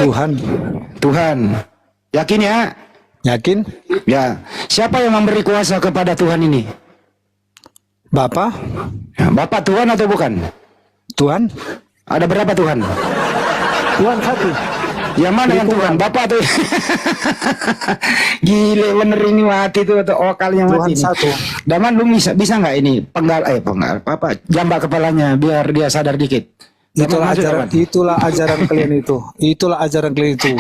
Tuhan. Tuhan. Yakin ya? Yakin? Ya. Siapa yang memberi kuasa kepada Tuhan ini? Bapa? Ya, Bapak Tuhan atau bukan? Tuhan? Ada berapa Tuhan? Tuhan satu. Yang mana yang Tuhan? Bapak tuh. Gile bener ini mati tuh atau okalnya mati. Tuhan satu. Daman lu bisa nggak ini penggal apa jambak kepalanya biar dia sadar dikit. Itulah ajaran kalian itu. Itulah ajaran kalian itu.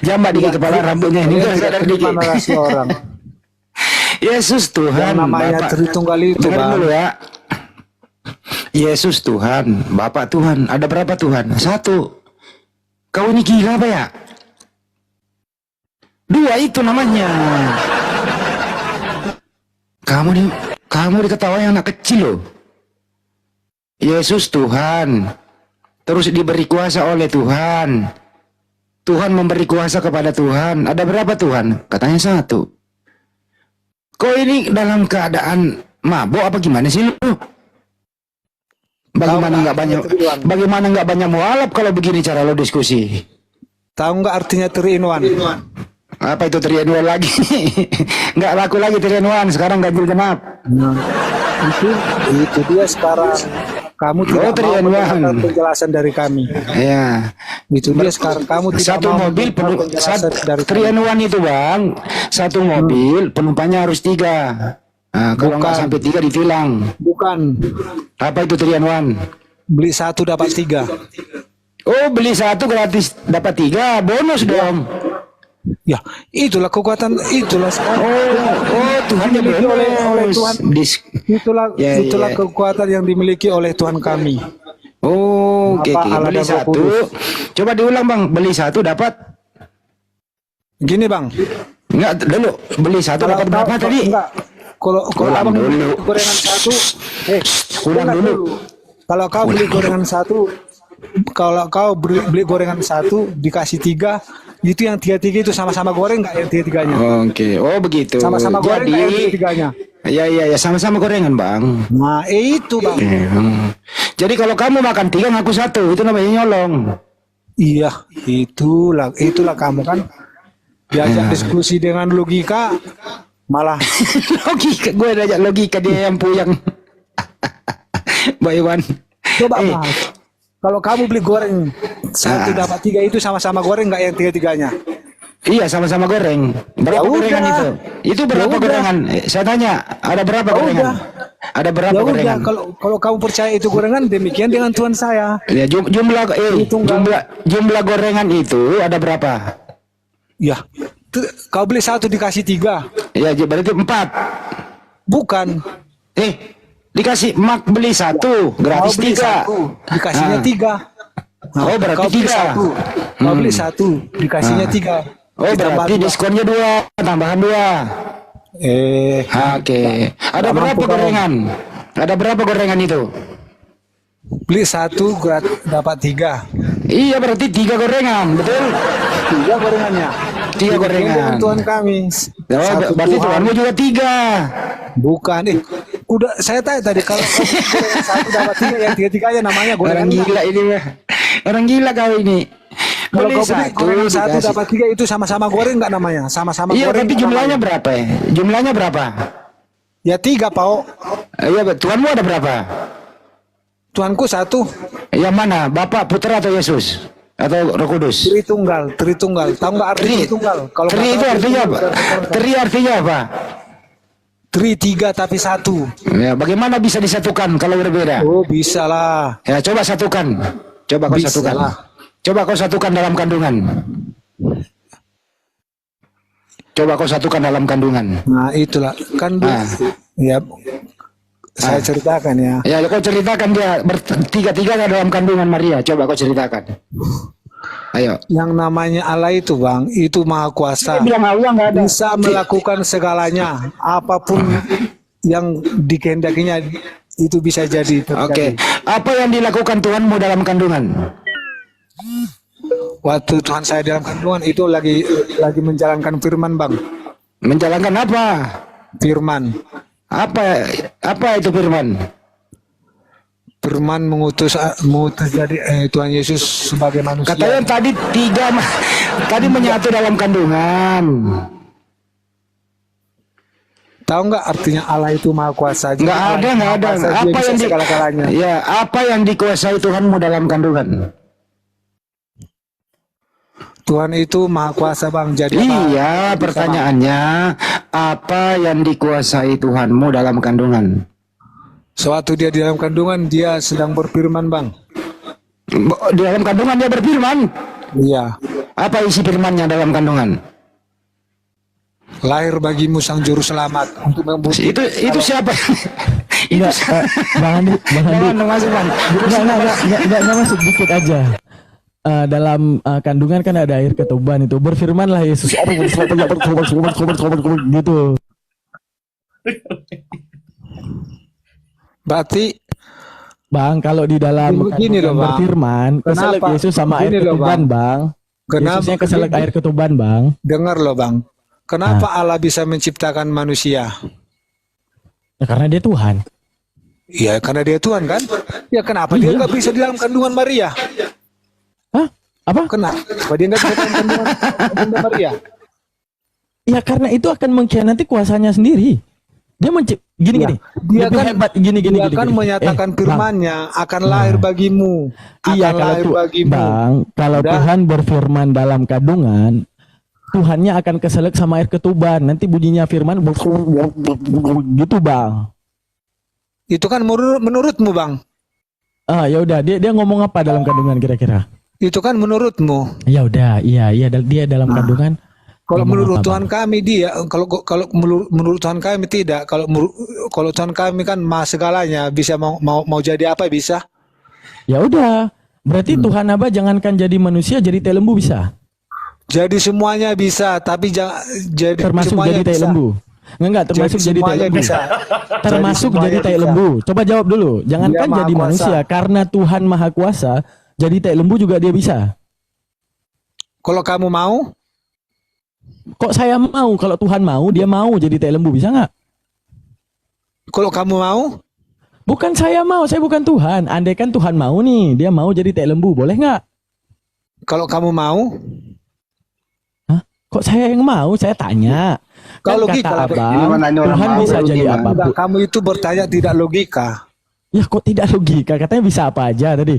Jambak dikit kepala rambutnya ini biar sadar dikit. Orang. Yesus Tuhan. Yang namanya Tritunggal itu, Bang. Dulu ya. Yesus Tuhan, Bapak Tuhan. Ada berapa Tuhan? Satu. Kau ini gila apa ya? Dua itu namanya. Kamu diketawain anak kecil loh. Yesus Tuhan. Terus diberi kuasa oleh Tuhan. Tuhan memberi kuasa kepada Tuhan. Ada berapa Tuhan? Katanya satu. Kau ini dalam keadaan mabuk apa gimana sih lu? Bagaimana nggak banyak mualaf kalau begini cara lo diskusi? Tahu nggak artinya 3 in 1? Apa itu 3 in 1 lagi? Nggak laku lagi 3 in 1, sekarang ganjil genap. Nah, itu dia sekarang. Kamu tidak mau mendengar penjelasan dari kami. Ya. Itu dia sekarang kamu tidak satu mau mobil penuh dari 3 in 1 itu bang. Satu mobil penumpangnya harus 3. Nah, kalau nggak sampai 3 ditilang. Bukan. Apa itu 3 in 1? Beli 1 dapat 3. Oh, beli 1 gratis dapat 3, bonus dong. Ya, itulah kekuatan, itulah Tuhan dimiliki oleh Tuhan. Itulah ya. kekuatan yang dimiliki oleh Tuhan kami. Oh, oke. Beli 1. Coba diulang bang, beli 1 dapat. Gini bang. Enggak, dulu beli 1 dapat berapa tadi? Enggak. Kalau abang beli gorengan 1, ulang dulu. Kalau kau beli gorengan 1, kalau kau beli gorengan 1 dikasih 3, itu yang 3 itu sama-sama goreng nggak yang 3-nya? Oke. Oh begitu. Sama-sama goreng nggak yang 3-nya? Ya, sama-sama gorengan bang. Nah itu bang. Jadi kalau kamu makan 3 ngaku 1, itu namanya nyolong. Iya, itulah kamu kan diajak diskusi dengan logika. Malah logika, gue ajak logika dia yang puyang. Mbak Iwan. Coba Mas, kalau kamu beli goreng 1 dapat 3 itu sama-sama goreng nggak yang 3-3-nya? Iya sama-sama goreng. Berapa gorengan itu? Itu berapa gorengan? Saya tanya, ada berapa gorengan? Ada berapa gorengan? Kalau kamu percaya itu gorengan, demikian dengan Tuhan saya. Ya, jumlah gorengan itu ada berapa? Ya, kau beli 1 dikasih 3. Ya, berarti 4. Bukan. Dikasih beli 1 gratis 3. Dikasihnya 3. Oh, berarti 3. Kau beli 1 dikasihnya 3. Oh, berarti diskonnya 2, tambahan 2. Oke. Ada berapa gorengan? Ada berapa gorengan itu? Beli 1 dapat 3. Iya, berarti 3 gorengan, betul? 3 gorengannya. 3 gorengan. Tuhan kami. Berarti Tuhanmu juga 3. Bukan. Udah saya tanya tadi kalau gorengan 1 dapat 3 yang 3-3-nya namanya gorengan. Orang gila ini mah. Orang gila kau ini. Kalau kau beli gorengan 1 dapat 3 itu sama-sama goreng nggak namanya? Sama-sama iya, goreng. tapi jumlahnya berapa ya? Jumlahnya berapa? Ya 3, Pak. Iya, Tuhanmu ada berapa? Tuhanku 1. Yang mana? Bapak, Putra atau Yesus? Atau Roh Kudus? Tritunggal. Tahu nggak arti Tritunggal? Kalau Tri itu artinya apa? Tri artinya apa? Tri 3 tapi 1. Ya, bagaimana bisa disatukan kalau berbeda? Oh, bisa lah. Ya, coba satukan. Coba kau satukan. Coba kau satukan dalam kandungan. Coba kau satukan dalam kandungan. Nah, itulah kandungan. Ya, saya ceritakan ya. Ya, kau ceritakan dia bertiga-tiga dalam kandungan Maria. Coba kau ceritakan. Ayo. Yang namanya Allah itu, Bang, itu maha kuasa. Bisa melakukan segalanya. Apapun yang dikehendakinya itu bisa jadi terjadi. Oke. Apa yang dilakukan Tuhanmu dalam kandungan? Waktu Tuhan saya dalam kandungan itu lagi menjalankan firman, Bang. Menjalankan apa? Firman. Apa itu firman? Firman mengutus jadi Tuhan Yesus sebagai manusia. Katanya tadi tadi menyatu dalam kandungan. Tahu nggak artinya Allah itu maha kuasa? Jadi Nggak ada. Maha kuasa, dia Apa bisa yang segala-galanya. ya, apa yang dikuasai Tuhanmu dalam kandungan? Tuhan itu maha kuasa, Bang. Jadi Iya, apa? pertanyaannya apa yang dikuasai Tuhanmu dalam kandungan? Sewaktu dia di dalam kandungan, dia sedang berfirman, Bang. Di dalam kandungan dia berfirman. Iya. Apa isi firmannya dalam kandungan? Lahir bagimu sang juru selamat untuk membuktikan. Itu siapa? Itu Bang Andi, Jangan masuk, Bang. enggak masuk dikit aja. Dalam kandungan kan ada air ketuban itu, berfirmanlah Yesus gitu. Berarti Bang, kalau di dalam Begini loh, kandungan Bang. berfirman, keselak Kenapa? Yesus sama air Begini loh, ketuban, Bang. Kenapa? Yesusnya keselak air ketuban, Bang. dengar loh, Bang. Kenapa Allah bisa menciptakan manusia? Ya, karena dia Tuhan. Ya karena dia Tuhan kan? Ya kenapa dia nggak bisa di dalam kandungan Maria? Hah? Apa? Kenapa dia nggak bisa di dalam kandungan Maria? Ya karena itu akan mengkhianati kuasanya sendiri. Dia gini. Dia Lebih kan hebat gini. dia kan gini. menyatakan Bang. firman-Nya akan lahir bagimu. Iya, Akan kalau lahir bagimu. Bang, kalau Udah. Tuhan berfirman dalam kandungan, Tuhannya akan keselak sama air ketuban. Nanti bunyinya firman gitu, Bang. Itu kan menurutmu, Bang. Ya udah, dia ngomong apa dalam kandungan kira-kira? Itu kan menurutmu. Ya udah, iya dia dalam kandungan. Kalau ngomong menurut apa, Tuhan Bang? kami dia, kalau menurut Tuhan kami tidak. Kalau Tuhan kami kan maha segalanya, bisa mau jadi apa bisa. Ya udah, berarti Tuhan apa jangankan jadi manusia, jadi tai lembu bisa. Jadi semuanya bisa, tapi jangan jadi Termasuk semuanya jadi tai bisa. lembu. Enggak, termasuk jadi tai semuanya lembu. bisa. Termasuk Jadi jadi tai semuanya lembu. Coba jawab dulu. Jangankan Dia maha jadi kuasa. manusia, karena Tuhan maha kuasa, jadi tai lembu juga dia bisa. Kalau kamu mau, Kok saya mau? Kalau Tuhan mau, dia mau jadi tai lembu, bisa nggak? kalau kamu mau, Bukan saya mau, saya bukan Tuhan. Andaikan Tuhan mau nih, dia mau jadi tai lembu, boleh nggak? kalau kamu mau, Hah? Kok saya yang mau? Saya tanya. Kalau Kan logika kata lah, abang, gimana ini orang Tuhan mau, bisa lu jadi gimana? apapun. enggak, kamu itu bertanya tidak logika. Ya kok tidak logika? Katanya bisa apa aja tadi.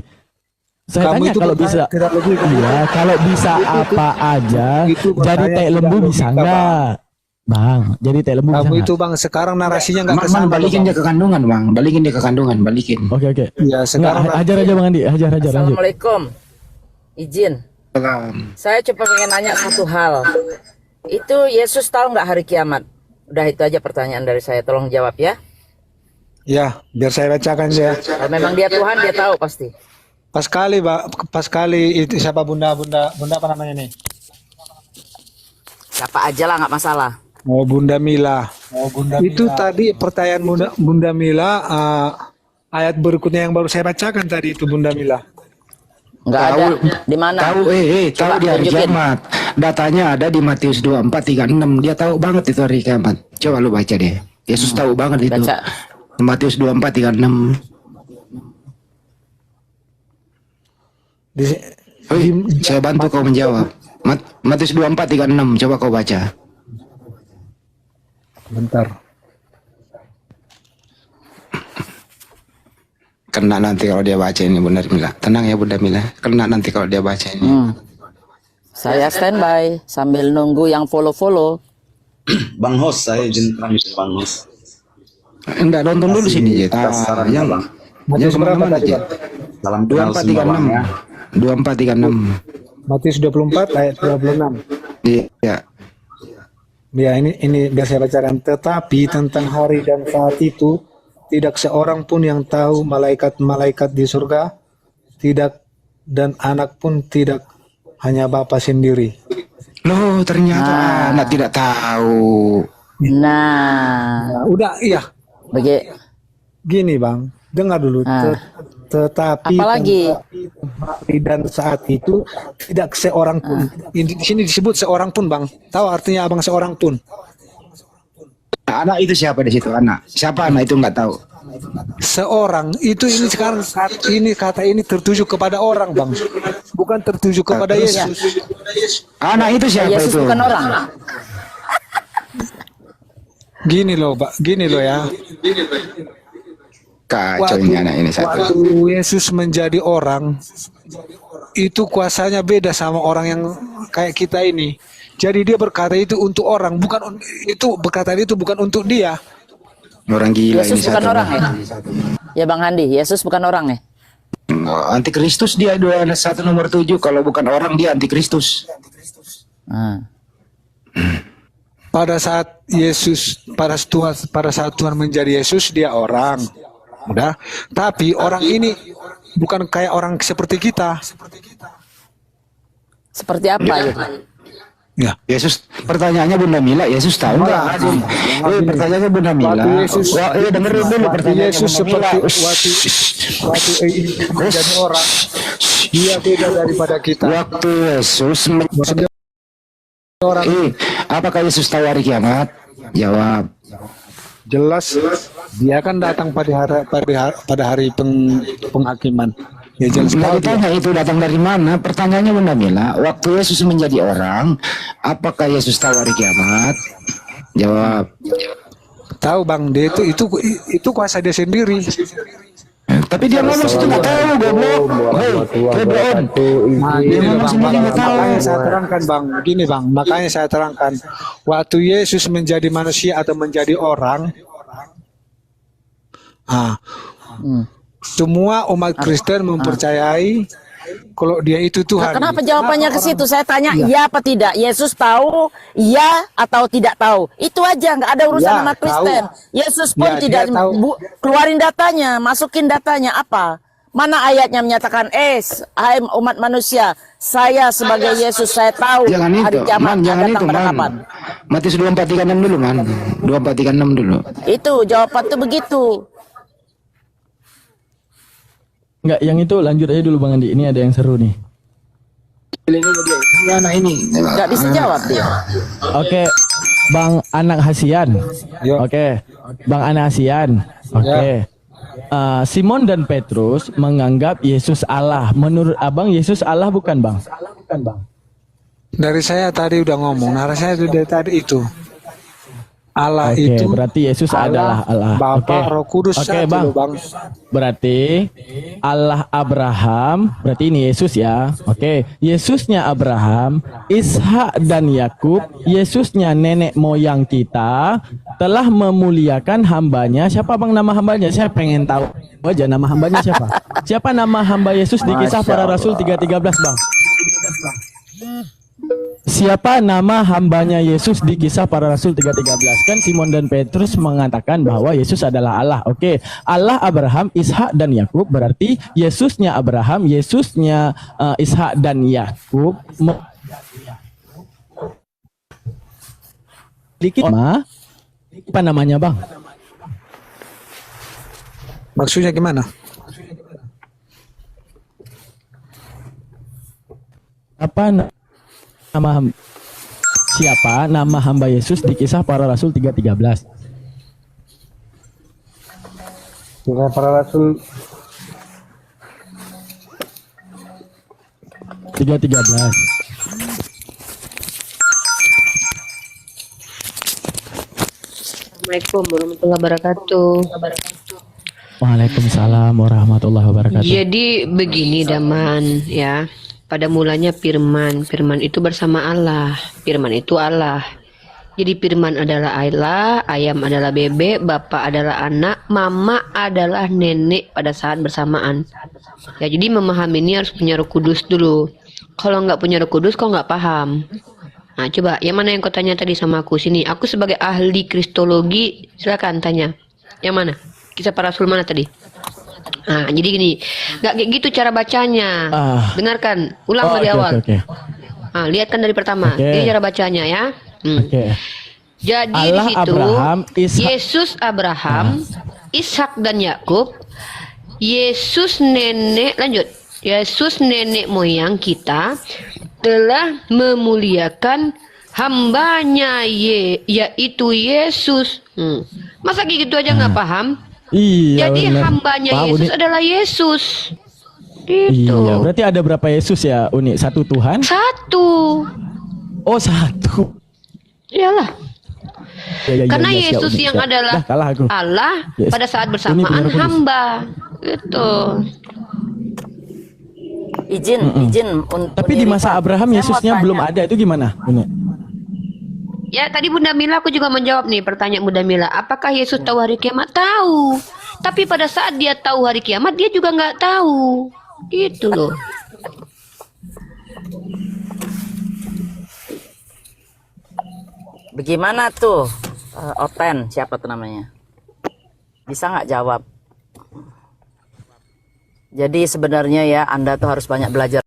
Saya Kamu tanya itu kalau bertanya bisa. tidak logika. Iya, kalau bisa apa aja, itu bertanya jadi tai tidak lembu logika, bisa Bang. nggak? Bang, jadi tai lembu bisa Kamu nggak? itu Bang sekarang narasinya nggak Man, kesana. balikin Bang. dia ke kandungan, Bang. Balikin dia ke kandungan, balikin. Oke. Iya Nggak, sekarang hajar aja Bang Andi, hajar lanjut. Assalamualaikum. Izin. Saya cuma pengen nanya satu hal. Itu Yesus tahu nggak hari kiamat? Udah itu aja pertanyaan dari saya. Tolong jawab ya. ya biar saya bacakan ya. Kalau memang dia Tuhan, dia tahu pasti. Pas kali itu siapa bunda apa namanya nih? Siapa aja lah, nggak masalah. Oh Bunda Mila. Itu tadi pertanyaan Bunda Mila ayat berikutnya yang baru saya bacakan tadi itu Bunda Mila. Nggak ada. Di mana? Tahu tahu Coba di hari tunjukin. kiamat. Datanya ada di Matius 24:36. Dia tahu banget itu hari kiamat. Coba lu baca deh. Yesus tahu banget itu. Baca. Matius 24:36. Saya bantu kau menjawab. Matius 24:36. Coba kau baca. Bentar. Kena nanti kalau dia baca ini Bunda Mila. Tenang ya Bunda Mila. Kena nanti kalau dia baca ini. Saya standby sambil nunggu yang follow. Bang Hos, saya izin transmisi Bang Hos. Enggak, nonton dulu sini Jet. Sasaran Yang Bang. yang kemana-mana tadi, Jet. Salam kenal semua Bang 24:36. ya. 24:36. Matius 24 ayat 26. Iya. Ya ini biar saya bacakan. Tetapi tentang hari dan saat itu tidak seorang pun yang tahu, malaikat-malaikat di surga tidak, dan anak pun tidak, hanya Bapa sendiri. Loh, ternyata anak tidak tahu. Nah, Nah, udah iya. Gini Bang, dengar dulu. Tetapi Apalagi? tentang hari dan saat itu tidak seorang pun. Di sini disebut seorang pun Bang. Tahu artinya Abang seorang pun? Anak itu siapa di situ anak? Siapa anak itu nggak tahu? seorang itu ini sekarang kata ini tertuju kepada orang, Bang. Bukan tertuju kepada Yesus. Anak itu siapa Yesus itu? bukan orang. Gini loh, Pak. Gini loh ya. Kacau ini anak ini satu. Waktu Yesus menjadi orang, itu kuasanya beda sama orang yang kayak kita ini. Jadi dia berkata itu untuk orang, bukan itu perkataan itu bukan untuk dia. Orang gila Yesus ini bukan satu. orang ya? Ya Bang Handi, Yesus bukan orang ya? Antikristus dia satu nomor 7. Kalau bukan orang dia antikristus. Pada saat Tuhan menjadi Yesus, dia orang. Udah. Tapi orang ini bukan kayak orang seperti kita. Seperti apa gitu? Ya. Yesus, pertanyaannya Bunda Mila, Yesus tahu nggak? Pertanyaannya Bunda Mila. Waktu Yesus, dengerin dulu waktu pertanyaannya Yesus Bunda Mila. waktu menjadi orang, dia beda daripada kita. Waktu Yesus menjadi Orang apakah Yesus tahu hari kiamat? Jawab. jelas dia kan datang pada hari penghakiman. Ya jelas Nggak tahu dia. ditanya itu datang dari mana? Pertanyaannya Bunda Mila, waktu Yesus menjadi orang, apakah Yesus tahu hari kiamat? Jawab. Tahu Bang, dia itu kuasa dia sendiri. Tapi dia ngomong situ nggak tahu, goblok. Hei, Bron. Nah, Dia gini loh, ngomong Bang, sendiri nggak tahu. makanya saya terangkan Bang, gini Bang, makanya saya terangkan waktu Yesus menjadi manusia atau menjadi orang, semua umat Kristen mempercayai kalau dia itu Nah, Tuhan. kenapa jawabannya ke situ? Saya tanya iya apa tidak? Yesus tahu iya atau tidak tahu? Itu aja, nggak ada urusan Ya, sama Kristen. tahu. Yesus pun Ya, tidak dia tahu. keluarin datanya, masukin datanya apa? Mana ayatnya menyatakan, hai umat manusia, saya sebagai Yesus, saya tahu Jangan hari itu, kiamat Man, jangan datang itu, pada Man. kapan. Matius 24:36 dulu, Man. 24:36 dulu. Itu jawaban tuh begitu. Enggak, yang itu lanjut aja dulu Bang Andi. Ini ada yang seru nih. Ini anak ini. Nggak bisa jawab dia. Oke, Bang Anak Hasian. Yo. Oke, Bang Anak Hasian. Oke. Simon dan Petrus menganggap Yesus Allah. Menurut Abang Yesus Allah bukan Bang? Bukan Bang. Dari saya tadi udah ngomong, saya dari tadi itu. Allah Oke, itu berarti Yesus adalah Allah. Bapa, Oke. Roh Kudus Oke, satu Bang. loh, Bang. Berarti Allah Abraham, berarti ini Yesus ya. Oke, Yesusnya Abraham, Ishak dan Yakub, Yesusnya nenek moyang kita telah memuliakan hambanya. Siapa Bang nama hambanya? Saya pengen tahu aja nama hambanya siapa. Siapa nama hamba Yesus di Kisah Para Rasul 3:13 Bang? Siapa nama hambanya Yesus di Kisah Para Rasul 3:13? Kan Simon dan Petrus mengatakan bahwa Yesus adalah Allah. Oke, Allah Abraham, Ishak dan Yakub, berarti Yesusnya Abraham, Yesusnya Ishak dan Yakub memiliki nama, apa namanya Bang? Maksudnya gimana? Apa siapa nama hamba Yesus di Kisah Para Rasul 3:13? Kisah Para Rasul 3:13. Assalamualaikum warahmatullahi wabarakatuh. Waalaikumsalam warahmatullahi wabarakatuh. Jadi begini Daman ya. Pada mulanya Firman itu bersama Allah. Firman itu Allah. Jadi Firman adalah Allah, ayam adalah bebek, bapak adalah anak, mama adalah nenek pada saat bersamaan. Ya, jadi memahami ini harus punya Roh Kudus dulu. Kalau nggak punya Roh Kudus, kau nggak paham. Nah, coba yang mana yang kau tanya tadi sama aku sini? Aku sebagai ahli kristologi, silakan tanya. Yang mana? Kisah Para Rasul mana tadi? Nah, jadi gini, nggak kayak gitu cara bacanya. Dengarkan, ulang dari awal. Oke. Nah, lihatkan dari pertama. Oke. Ini cara bacanya ya. Oke. Jadi Allah, di situ Abraham, Ishak. Yesus Abraham, Ishak dan Yakub, Yesus nenek, lanjut. Yesus nenek moyang kita telah memuliakan hambanya yaitu Yesus. Masa kayak gitu aja nggak paham? Iya Jadi benar. hambanya Paham, Yesus Uni? adalah Yesus. Gitu. Iya, berarti ada berapa Yesus ya, Uni? Satu Tuhan? Satu. Oh, satu. Iyalah. Ya, Karena siap, Yesus Uni, yang siap. adalah Dah, kalah aku. Allah Yes. pada saat Uni bersamaan punya Roh Kudus. hamba. Gitu. Izin Tapi di masa Abraham Yesusnya belum ada, itu gimana, Uni? Ya, tadi Bunda Mila aku juga menjawab nih pertanyaan Bunda Mila. Apakah Yesus tahu hari kiamat? Tahu. Tapi pada saat dia tahu hari kiamat, dia juga nggak tahu. Gitu loh. Bagaimana tuh Oten, siapa tuh namanya? Bisa nggak jawab? Jadi sebenarnya ya Anda tuh harus banyak belajar.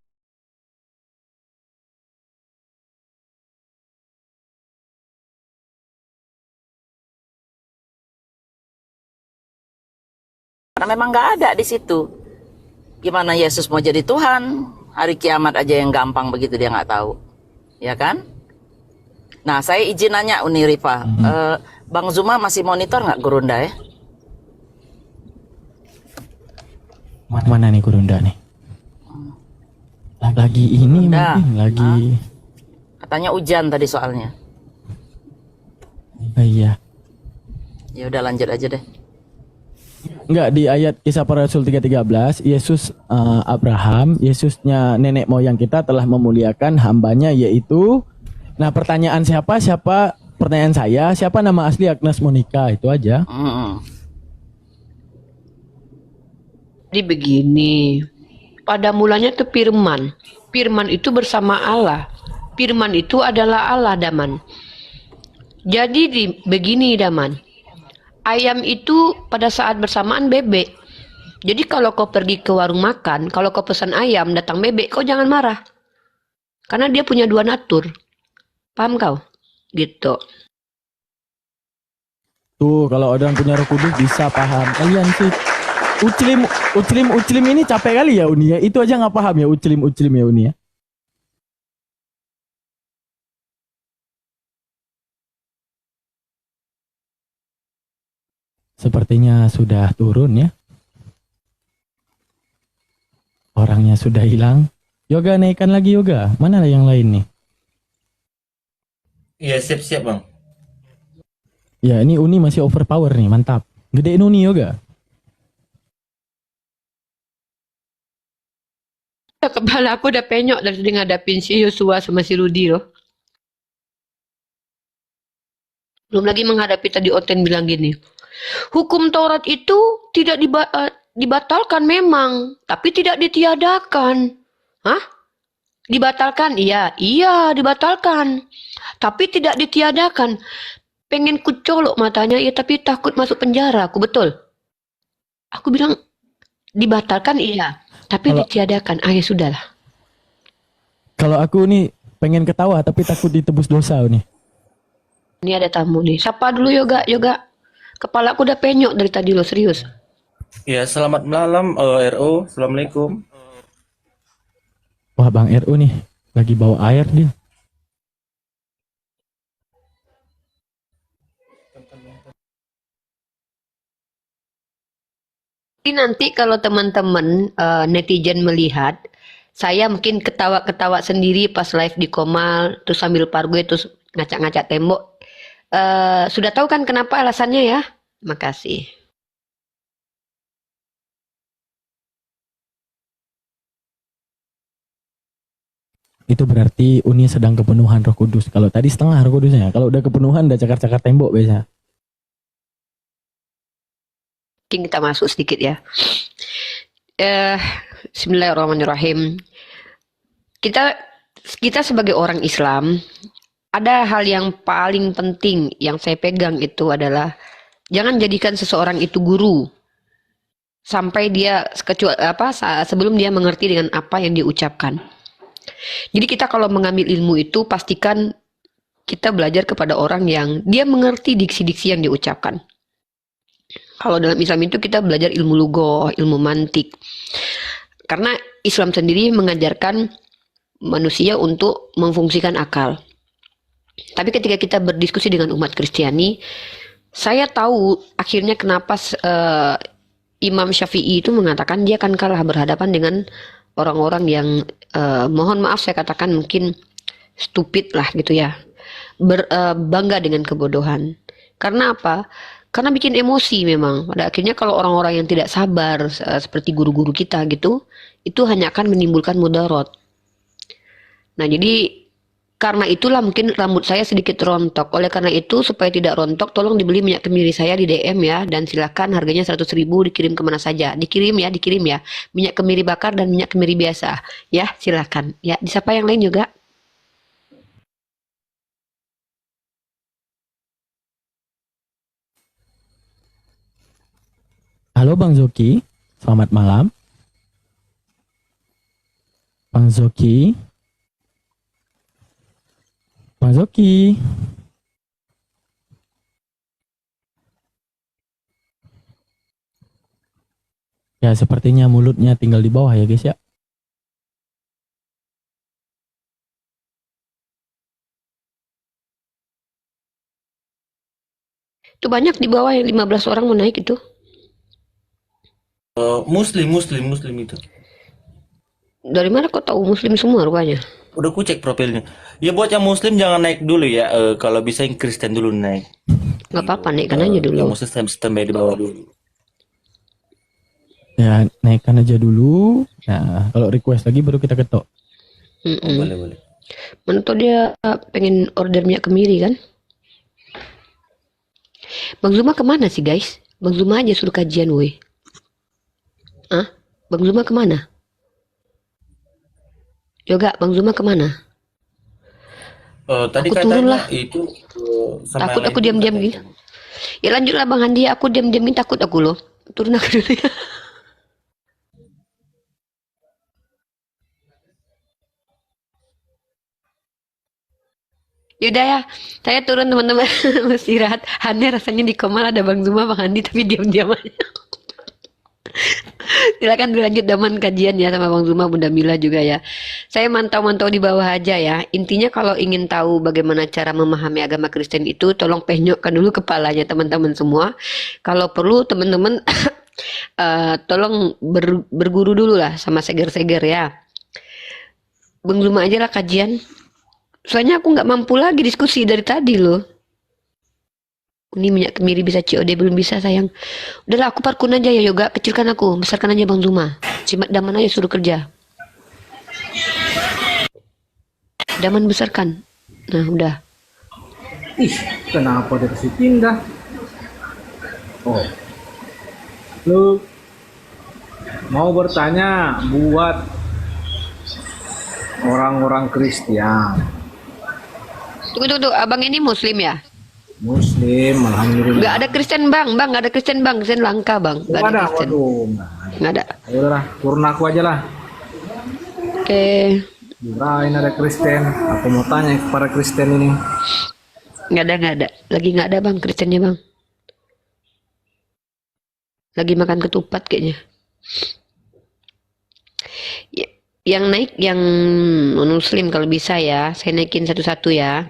Karena memang nggak ada di situ. Gimana Yesus mau jadi Tuhan? Hari kiamat aja yang gampang begitu dia nggak tahu. Ya kan? Nah, saya izin nanya Uni Rifa, Bang Zuma masih monitor nggak Gurunda ya? Mana nih Gurunda nih? Lagi ini Gurunda. mungkin lagi. Katanya hujan tadi soalnya. Iya. Ya udah lanjut aja deh. Enggak, di ayat Kisah Para Rasul 3:13, Yesus Abraham, Yesusnya nenek moyang kita telah memuliakan hambanya yaitu. Nah, pertanyaan siapa? Pertanyaan saya, siapa nama asli Agnes Monica? Itu aja. Jadi begini, pada mulanya itu Firman. Firman itu bersama Allah. Firman itu adalah Allah, Daman. Jadi begini, Daman. Ayam itu pada saat bersamaan bebek. Jadi kalau kau pergi ke warung makan, kalau kau pesan ayam datang bebek, kau jangan marah. Karena dia punya dua natur. Paham kau? Gitu. Tuh, kalau orang punya Roh Kudus bisa paham. Kalian sih uclim ini capek kali ya Uni ya. Itu aja nggak paham ya uclim ya Uni ya. Sepertinya sudah turun ya. Orangnya sudah hilang. Yoga naikkan lagi Yoga. Mana yang lain nih? Iya, siap-siap Bang. Ya, ini Uni masih overpower nih, mantap. Gedein Uni Yoga. Kepala aku udah penyok dari ngadapin si Yosua sama si Rudi loh. Belum lagi menghadapi tadi Oten bilang gini. Hukum Taurat itu tidak dibatalkan memang, tapi tidak ditiadakan. Hah? Dibatalkan? Iya, dibatalkan. Tapi tidak ditiadakan. Pengen ku colok matanya, ya tapi takut masuk penjara. Aku betul. Aku bilang dibatalkan iya, tapi ditiadakan. Ya sudahlah. Kalau aku nih pengen ketawa tapi takut ditebus dosa nih. Ini ada tamu nih. Sapa dulu Yoga. Kepala aku udah penyok dari tadi lo, serius. Ya, selamat malam RO. Assalamualaikum. Wah, Bang RU nih lagi bawa air dia. Jadi nanti kalau teman-teman netizen melihat, saya mungkin ketawa-ketawa sendiri pas live di Komal, terus sambil pargue, terus ngacak-ngacak tembok. Sudah tahu kan kenapa alasannya ya? Makasih. Itu berarti Uni sedang kepenuhan Roh Kudus. Kalau tadi setengah Roh Kudusnya, kalau udah kepenuhan udah cakar-cakar tembok biasa. Mungkin kita masuk sedikit ya. Bismillahirrahmanirrahim. Kita sebagai orang Islam, ada hal yang paling penting yang saya pegang itu adalah jangan jadikan seseorang itu guru sampai dia sebelum dia mengerti dengan apa yang diucapkan. Jadi kita kalau mengambil ilmu itu pastikan kita belajar kepada orang yang dia mengerti diksi-diksi yang diucapkan. Kalau dalam Islam itu kita belajar ilmu lugoh, ilmu mantik. Karena Islam sendiri mengajarkan manusia untuk memfungsikan akal. Tapi ketika kita berdiskusi dengan umat Kristiani, Saya tahu akhirnya kenapa Imam Syafi'i itu mengatakan dia akan kalah berhadapan dengan orang-orang yang mohon maaf saya katakan mungkin stupid lah gitu ya. Bangga dengan kebodohan. Karena apa? Karena bikin emosi memang. Pada akhirnya kalau orang-orang yang tidak sabar seperti guru-guru kita gitu, itu hanya akan menimbulkan mudarat. Nah, jadi karena itulah mungkin rambut saya sedikit rontok. Oleh karena itu, supaya tidak rontok, tolong dibeli minyak kemiri saya di DM ya. Dan silakan harganya 100.000 dikirim kemana saja. Dikirim ya. Minyak kemiri bakar dan minyak kemiri biasa. Ya, silakan. Ya, disapa yang lain juga. Halo Bang Zoki, selamat malam. Bang Zoki. Bang Zoki. Ya, sepertinya mulutnya tinggal di bawah ya guys ya. Itu banyak di bawah yang 15 orang mau naik itu. Muslim itu. Dari mana kau tahu muslim semua rupanya? Udah ku cek profilnya. Ya buat yang muslim jangan naik dulu ya. Kalau bisa yang Kristen dulu naik. Nggak apa-apa, naikkan aja Yang dulu. muslim standby di bawah dulu. Ya, naikkan aja dulu. Nah, kalau request lagi baru kita ketok. Boleh. Mana tau dia pengen order minyak kemiri kan? Bang Zuma kemana sih guys? Bang Zuma aja suruh kajian woi. Hah? Bang Zuma kemana? Yoga, Bang Zuma kemana? Tadi Aku katanya turun lah. itu sama Takut yang aku lain diam-diam katanya. gini. Ya lanjutlah Bang Andi, aku diam-diam gini takut aku loh. Turun aku dulu ya. Yaudah ya, saya turun teman-teman. Istirahat. Aneh rasanya di Komal ada Bang Zuma, Bang Andi tapi diam-diam aja. Silakan dilanjut daman kajian ya sama Bang Zuma, Bunda Mila juga ya. Saya mantau-mantau di bawah aja ya. Intinya kalau ingin tahu bagaimana cara memahami agama Kristen itu, tolong penyokkan dulu kepalanya teman-teman semua. Kalau perlu teman-teman tolong berguru dulu lah sama seger-seger ya. Bang Zuma aja lah kajian. Soalnya aku nggak mampu lagi diskusi dari tadi loh. Ini minyak kemiri bisa COD belum bisa sayang. Udahlah aku parkun aja ya Yoga. Kecilkan aku, besarkan aja Bang Zuma. Cimat Daman aja suruh kerja. Daman besarkan. Nah udah. Ih, kenapa dia kasih pindah? Oh, lu mau bertanya buat orang-orang Kristen, Tunggu. Abang ini Muslim ya? Muslim, alhamdulillah. Nggak ada Kristen bang. Nggak ada Kristen bang. Kristen langka bang. Nggak ada Kristen. Waduh, Nggak ada. ayo lah, turun aku aja lah. Oke. Kirain ada Kristen. Aku mau tanya kepada Kristen ini. Nggak ada. Lagi nggak ada bang Kristennya bang. Lagi makan ketupat kayaknya. Yang naik yang non muslim kalau bisa ya. Saya naikin satu-satu ya.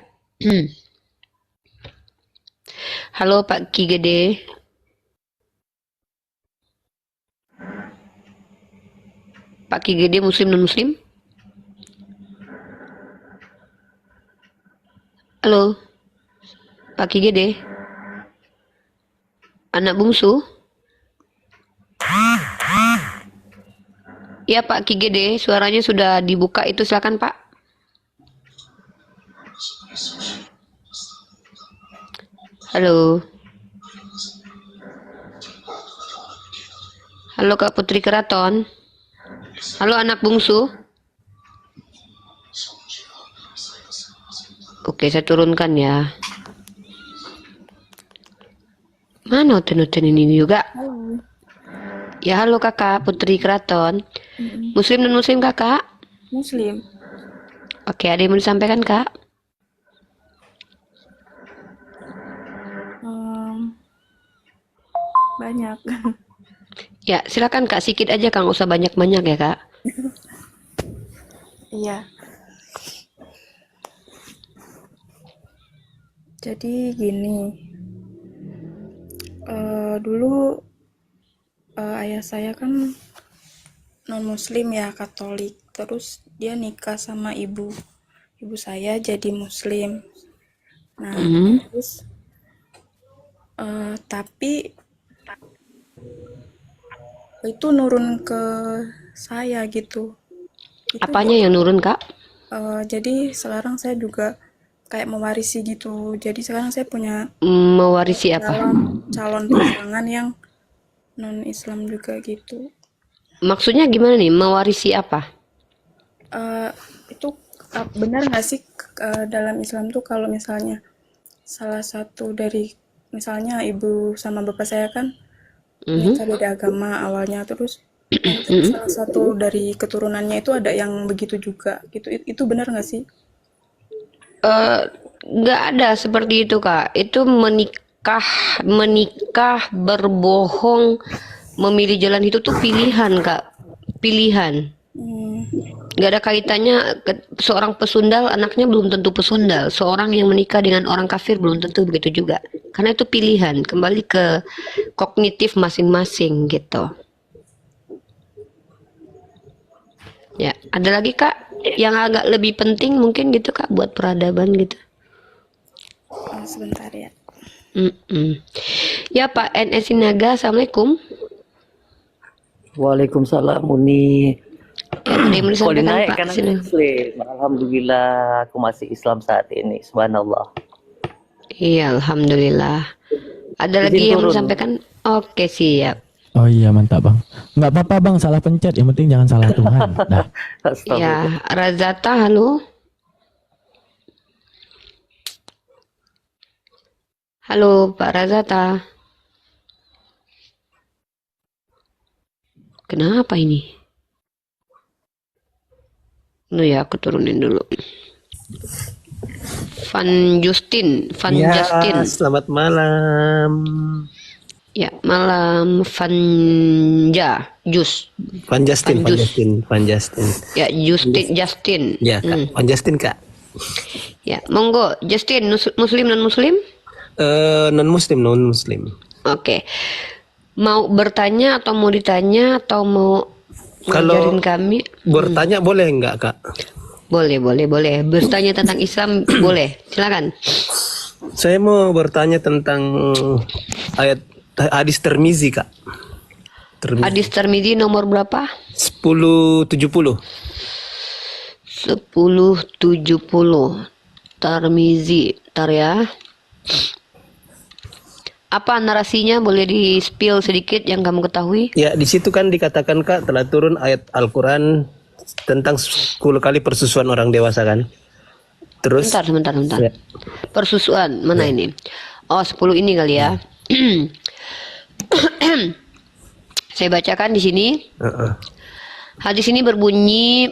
Halo Pak Ki Gede. Pak Ki Gede muslim non muslim? Halo. Pak Ki Gede. Anak bungsu? Ya Pak Ki Gede, suaranya sudah dibuka itu silakan Pak. Halo. Halo Kak Putri Keraton. Halo anak bungsu. Oke, saya turunkan ya. Mana hoten-hoten ini juga? Ya halo kakak Putri Keraton. Muslim dan muslim kakak? Muslim. Oke, ada yang mau disampaikan kak? Banyak. Ya silakan kak, sikit aja kak, nggak usah banyak-banyak ya kak. Iya. Jadi gini, Dulu ayah saya kan non muslim ya, Katolik, terus dia nikah sama ibu saya jadi muslim. Nah, terus tapi itu nurun ke saya gitu. Itu Apanya yang nurun, Kak? jadi sekarang saya juga kayak mewarisi gitu. Jadi sekarang saya punya Mewarisi apa? calon pasangan yang non Islam juga gitu. Maksudnya gimana nih? Mewarisi apa? Itu benar nggak sih dalam Islam tuh kalau misalnya salah satu dari, misalnya ibu sama bapak saya kan nikah beda agama awalnya, terus nanti salah satu dari keturunannya itu ada yang begitu juga gitu, itu benar nggak sih? Nggak ada seperti itu, Kak. Itu menikah berbohong, memilih jalan itu tuh pilihan, Kak. Pilihan. Nggak ada kaitannya seorang pesundal anaknya belum tentu pesundal, seorang yang menikah dengan orang kafir belum tentu begitu juga, karena itu pilihan, kembali ke kognitif masing-masing gitu ya. Ada lagi, Kak, yang agak lebih penting mungkin gitu, Kak, buat peradaban gitu? Sebentar ya. Ya, Pak NS Sinaga, assalamualaikum. Waalaikumsalam Uni. Ya, ada yang mau Kalau disampaikan, naik Pak? kan Sini. Muslim. Alhamdulillah aku masih Islam saat ini. Subhanallah. Iya, alhamdulillah. Ada lagi yang mau turun. disampaikan? Oke, siap. Oh iya mantap bang. Nggak apa-apa bang, salah pencet. Yang penting jangan salah Tuhan. Dah. Astagfirullah. Ya, Razata, halo. Halo, Pak Razata. Kenapa ini? Ya, aku turunin dulu. Van Justin. Selamat malam. Ya, malam. Vanja, Van Justin. Ya, Justin. Ya, Kak. Van Justin, Kak. Ya, monggo. Justin, Muslim non Muslim? Non Muslim. Oke. Mau bertanya atau mau ditanya atau mau ngajarin kami? Bertanya boleh enggak, Kak? Boleh. Bertanya tentang Islam boleh. Silakan. Saya mau bertanya tentang ayat hadis Tirmizi, Kak. Hadis Tirmizi nomor berapa? 1070. 1070. Tirmizi. Ntar ya. Apa narasinya, boleh di-spill sedikit yang kamu ketahui? Ya, di situ kan dikatakan, Kak, telah turun ayat Al-Quran tentang 10 kali persusuan orang dewasa kan. Terus Sebentar. Ya. Persusuan mana ini? Oh, 10 ini kali ya. Saya bacakan di sini. Hadis ini berbunyi,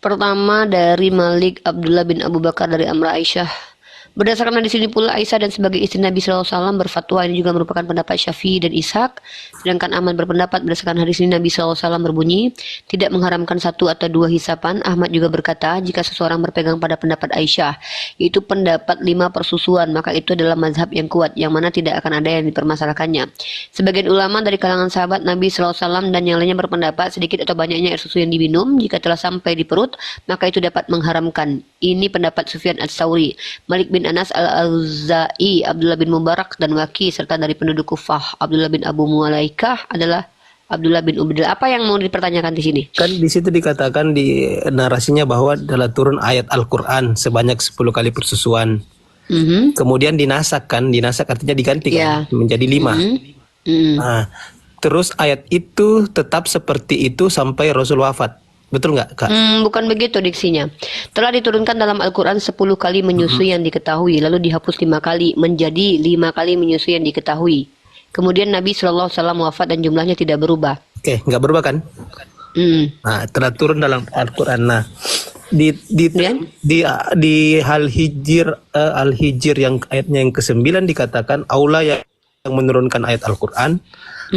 pertama dari Malik Abdullah bin Abu Bakar dari Amrah Aisyah. Berdasarkan hadis ini pula Aisyah dan sebagai istri Nabi SAW berfatwa, ini juga merupakan pendapat Syafi'i dan Ishaq. Sedangkan Ahmad berpendapat berdasarkan hadis ini Nabi SAW berbunyi tidak mengharamkan 1 atau 2 hisapan. Ahmad juga berkata jika seseorang berpegang pada pendapat Aisyah, yaitu pendapat 5 persusuan, maka itu adalah mazhab yang kuat, yang mana tidak akan ada yang dipermasalahkannya. Sebagian ulama dari kalangan sahabat Nabi SAW dan yang lainnya berpendapat sedikit atau banyaknya air susu yang diminum jika telah sampai di perut, maka itu dapat mengharamkan. Ini pendapat Sufyan Ats-Tsauri, Malik bin Anas Al-Auza'i, Abdullah bin Mubarak dan Waki, serta dari penduduk Kufah Abdullah bin Abu Mulaikah adalah Abdullah bin Ubaidillah. Apa yang mau dipertanyakan di sini? Kan di situ dikatakan di narasinya bahwa telah turun ayat Al-Quran sebanyak 10 kali persusuan. Kemudian dinasak artinya diganti kan menjadi 5. Nah, terus ayat itu tetap seperti itu sampai Rasul wafat. Betul nggak, Kak? Bukan begitu diksinya. Telah diturunkan dalam Al-Quran 10 kali menyusui yang diketahui, lalu dihapus 5 kali menjadi 5 kali menyusui yang diketahui. Kemudian Nabi SAW wafat dan jumlahnya tidak berubah. Oke, nggak berubah kan? Nah, telah turun dalam Al-Quran. Nah, di Al-Hijr yang ayatnya yang ke-9 dikatakan Allah yang menurunkan ayat Al-Quran,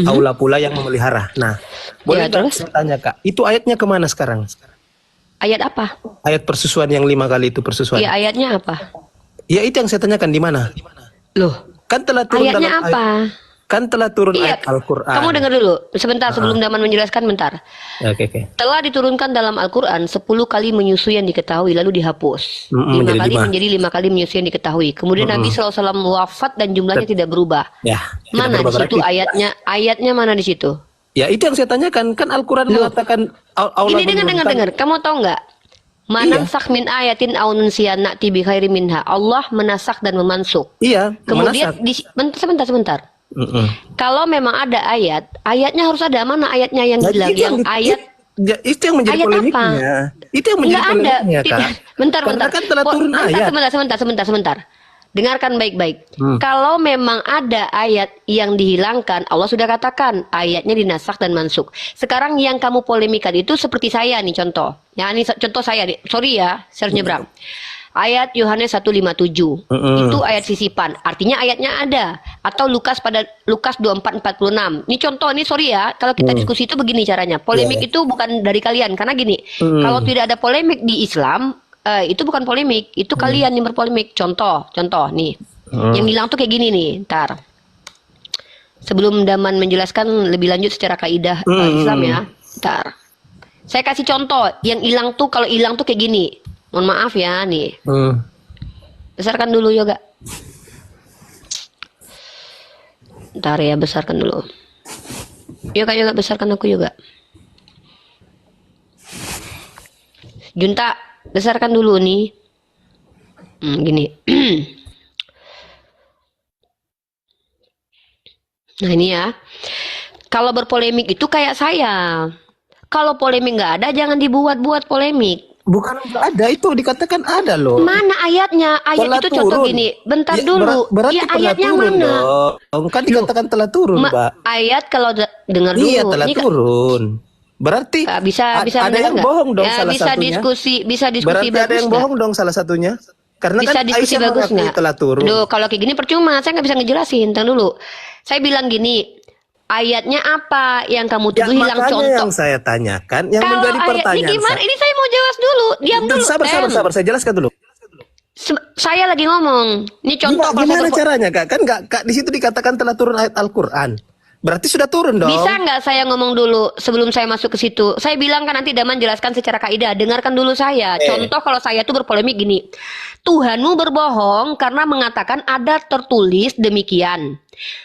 Allah pula yang memelihara. Nah, boleh saya tanya, Kak, itu ayatnya kemana sekarang? Ayat apa? Ayat persusuan yang 5 kali itu persusuan. Ya, ayatnya apa? Ya, itu yang saya tanyakan, di mana? Loh, kan telah turun ayatnya dalam apa? Kan telah turun Iya, ayat Al-Quran. kamu dengar dulu. Sebentar sebelum Daman menjelaskan, bentar. Oke, oke. Telah diturunkan dalam Al-Quran 10 kali menyusui yang diketahui lalu dihapus. 5 menjadi kali 5. menjadi 5 kali menyusui yang diketahui. Kemudian Nabi SAW wafat dan jumlahnya tidak berubah. Ya, tidak Mana di berubah situ berarti. ayatnya? Ayatnya mana di situ? Ya, itu yang saya tanyakan. Kan Al-Quran mengatakan Allah Ini dengar. Kamu tahu nggak? Manansakh min ayatin aw nunsiha na'ti bi khairin minha. Allah menasak dan memansuk. Iya, Kemudian menasak. sebentar. Kalau memang ada ayat, ayatnya harus ada. Mana ayatnya yang Nah, hilang? itu Yang ayat itu yang menjadi ayat polemiknya. apa? Itu yang menjadi nggak ada. polemiknya, Kak. Bentar. Karena kan telah turun ayat. Sebentar. Dengarkan baik-baik. Kalau memang ada ayat yang dihilangkan, Allah sudah katakan ayatnya dinasak dan mansuk. Sekarang yang kamu polemikan itu seperti saya nih contoh. Ya ini contoh saya nih. Sorry ya, saya harus nyebrang. Ayat Yohanes 1:57. Itu ayat sisipan. Artinya ayatnya ada. Atau Lukas 24:46. Ini contoh, ini sorry ya. Kalau kita diskusi itu begini caranya. Polemik itu bukan dari kalian. Karena gini, kalau tidak ada polemik di Islam, itu bukan polemik. Itu kalian yang berpolemik. Contoh nih. Yang hilang tuh kayak gini nih. Ntar. Sebelum Daman menjelaskan lebih lanjut secara kaidah Islam ya. Ntar. Saya kasih contoh. Yang hilang tuh, kalau hilang tuh kayak gini. Mohon maaf ya nih. Besarkan dulu yoga. Ntar ya, besarkan dulu. Yoga besarkan aku juga. Junta, besarkan dulu nih. Gini. Nah ini ya. Kalau berpolemik itu kayak saya. Kalau polemik nggak ada, jangan dibuat-buat polemik. Bukan nggak ada, itu dikatakan ada loh. Mana ayatnya? Ayat Telah itu contoh turun. gini. Bentar Ya, dulu. berarti Ya pernah ayatnya turun mana? dong. Kan dikatakan telah turun, Pak. Ayat kalau dengar dulu. Iya, telah Ini turun. Berarti bisa ada mendengar yang nggak? bohong dong Ya, salah bisa satunya. bisa diskusi Berarti bagus ada yang nggak? bohong dong salah satunya. Karena Bisa kan diskusi Aisyah bagus mengakui nggak? telah turun. Aduh, kalau kayak gini percuma, saya nggak bisa ngejelasin. Tunggu dulu. Saya bilang gini, ayatnya apa yang kamu Ya, tuduh hilang makanya contoh? yang saya tanyakan, yang Kalau menjadi ayat ini pertanyaan gimana? Ini saya mau jelas dulu. Diam dulu. Sabar, saya jelaskan dulu. Saya lagi ngomong. Ini contoh kalau saya Gimana caranya, Kak? Kan Kak di situ dikatakan telah turun ayat Al-Qur'an. Berarti sudah turun dong. Bisa nggak saya ngomong dulu sebelum saya masuk ke situ? Saya bilang kan nanti Daman jelaskan secara kaidah. Dengarkan dulu saya. Contoh kalau saya tuh berpolemik gini. Tuhanmu berbohong karena mengatakan ada tertulis demikian.